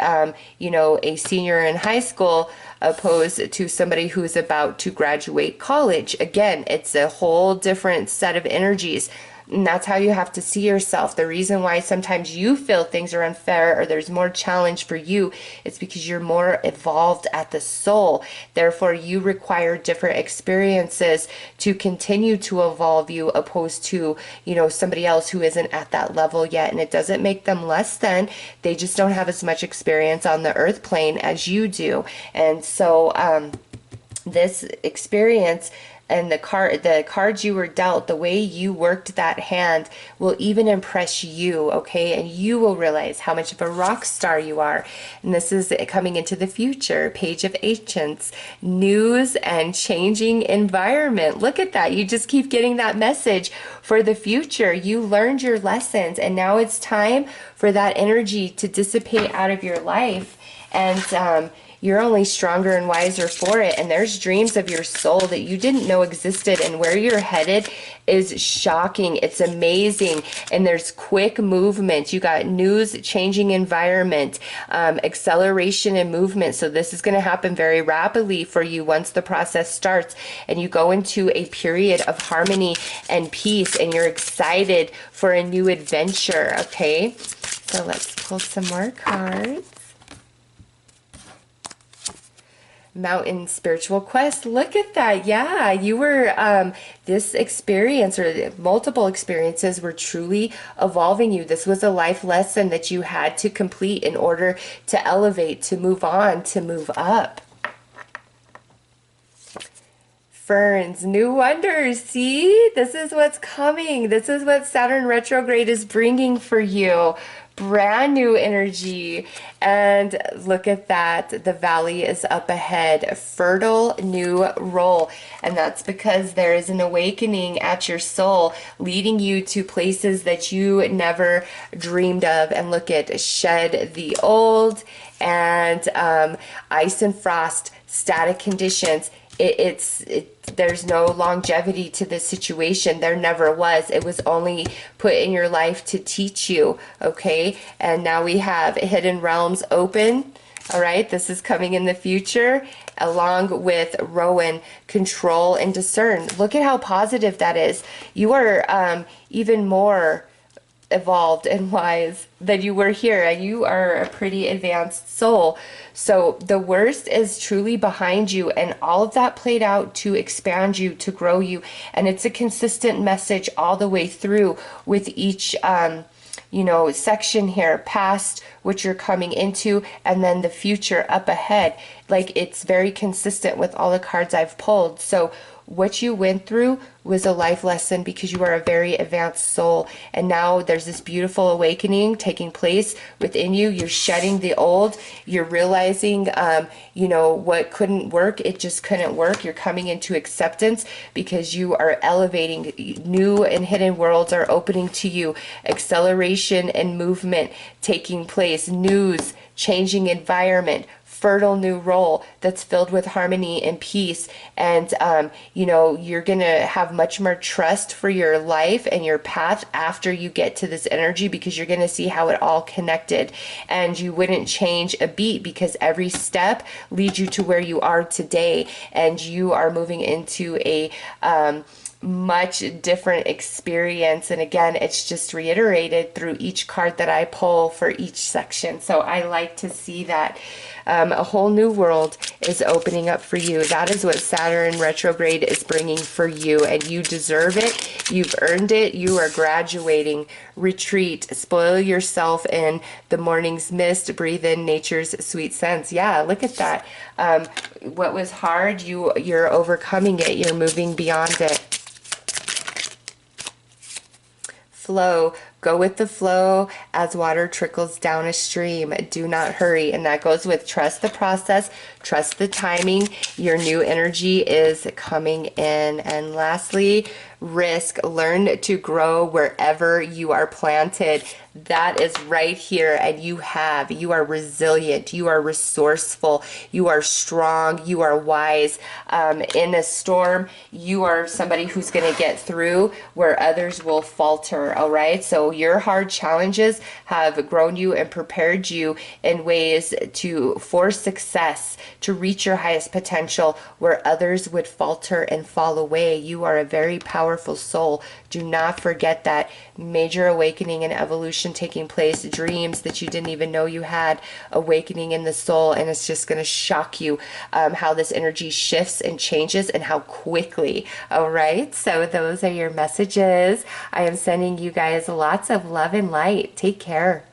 you know, a senior in high school opposed to somebody who's about to graduate college. Again, it's a whole different set of energies. And that's how you have to see yourself. The reason why sometimes you feel things are unfair or there's more challenge for you is because you're more evolved at the soul. Therefore, you require different experiences to continue to evolve you opposed to, you know, somebody else who isn't at that level yet. And it doesn't make them less than. They just don't have as much experience on the earth plane as you do. And so this experience and the cards you were dealt, the way you worked that hand will even impress you, okay? And you will realize how much of a rock star you are. And this is coming into the future. Page of Ancients, news and changing environment. Look at that. You just keep getting that message for the future. You learned your lessons, and now it's time for that energy to dissipate out of your life. And you're only stronger and wiser for it. And there's dreams of your soul that you didn't know existed, and where you're headed is shocking. It's amazing. And there's quick movement. You got news, changing environment, acceleration and movement. So this is going to happen very rapidly for you once the process starts and you go into a period of harmony and peace, and you're excited for a new adventure. Okay, so let's pull some more cards. Mountain Spiritual Quest. Look at that. Yeah, you were, this experience or multiple experiences were truly evolving you. This was a life lesson that you had to complete in order to elevate, to move on, to move up. Ferns, new wonders. See, this is what's coming. This is what Saturn retrograde is bringing for you. Brand new energy. And look at that, the valley is up ahead. Fertile new role. And that's because there is an awakening at your soul leading you to places that you never dreamed of. And look at shed the old, and ice and frost, static conditions. There's no longevity to this situation. There never was. It was only put in your life to teach you, okay? And now we have hidden realms open. All right, this is coming in the future, along with Rowan, control and discern. Look at how positive that is. You are even more evolved and wise than you were here, and you are a pretty advanced soul. So the worst is truly behind you, and all of that played out to expand you, to grow you. And it's a consistent message all the way through with each you know, section here, past, what you're coming into, and then the future up ahead. Like, it's very consistent with all the cards I've pulled. So what you went through was a life lesson because you are a very advanced soul, and now there's this beautiful awakening taking place within you. You're shedding the old. You're realizing you know, what couldn't work, it just couldn't work. You're coming into acceptance because you are elevating. New and hidden worlds are opening to you. Acceleration and movement taking place. News, changing environment, fertile new role that's filled with harmony and peace. And you know, you're gonna have much more trust for your life and your path after you get to this energy, because you're gonna see how it all connected, and you wouldn't change a beat because every step leads you to where you are today, and you are moving into a much different experience. And again, it's just reiterated through each card that I pull for each section. So I like to see that a whole new world is opening up for you. That is what Saturn retrograde is bringing for you, and you deserve it. You've earned it. You are graduating. Retreat, spoil yourself in the morning's mist, breathe in nature's sweet scents. Yeah, look at that. What was hard, you're overcoming it. You're moving beyond it. Flow. Go with the flow as water trickles down a stream. Do not hurry. And that goes with trust the process, trust the timing. Your new energy is coming in. And lastly, risk. Learn to grow wherever you are planted. That is right here. And you are resilient. You are resourceful. You are strong. You are wise. In a storm, you are somebody who's going to get through where others will falter. All right. So your hard challenges have grown you and prepared you in ways for success, to reach your highest potential where others would falter and fall away. You are a very powerful soul. Do not forget that. Major awakening and evolution taking place, dreams that you didn't even know you had, awakening in the soul, and it's just going to shock you how this energy shifts and changes and how quickly. All right, so those are your messages. I am sending you guys lots of love and light. Take care.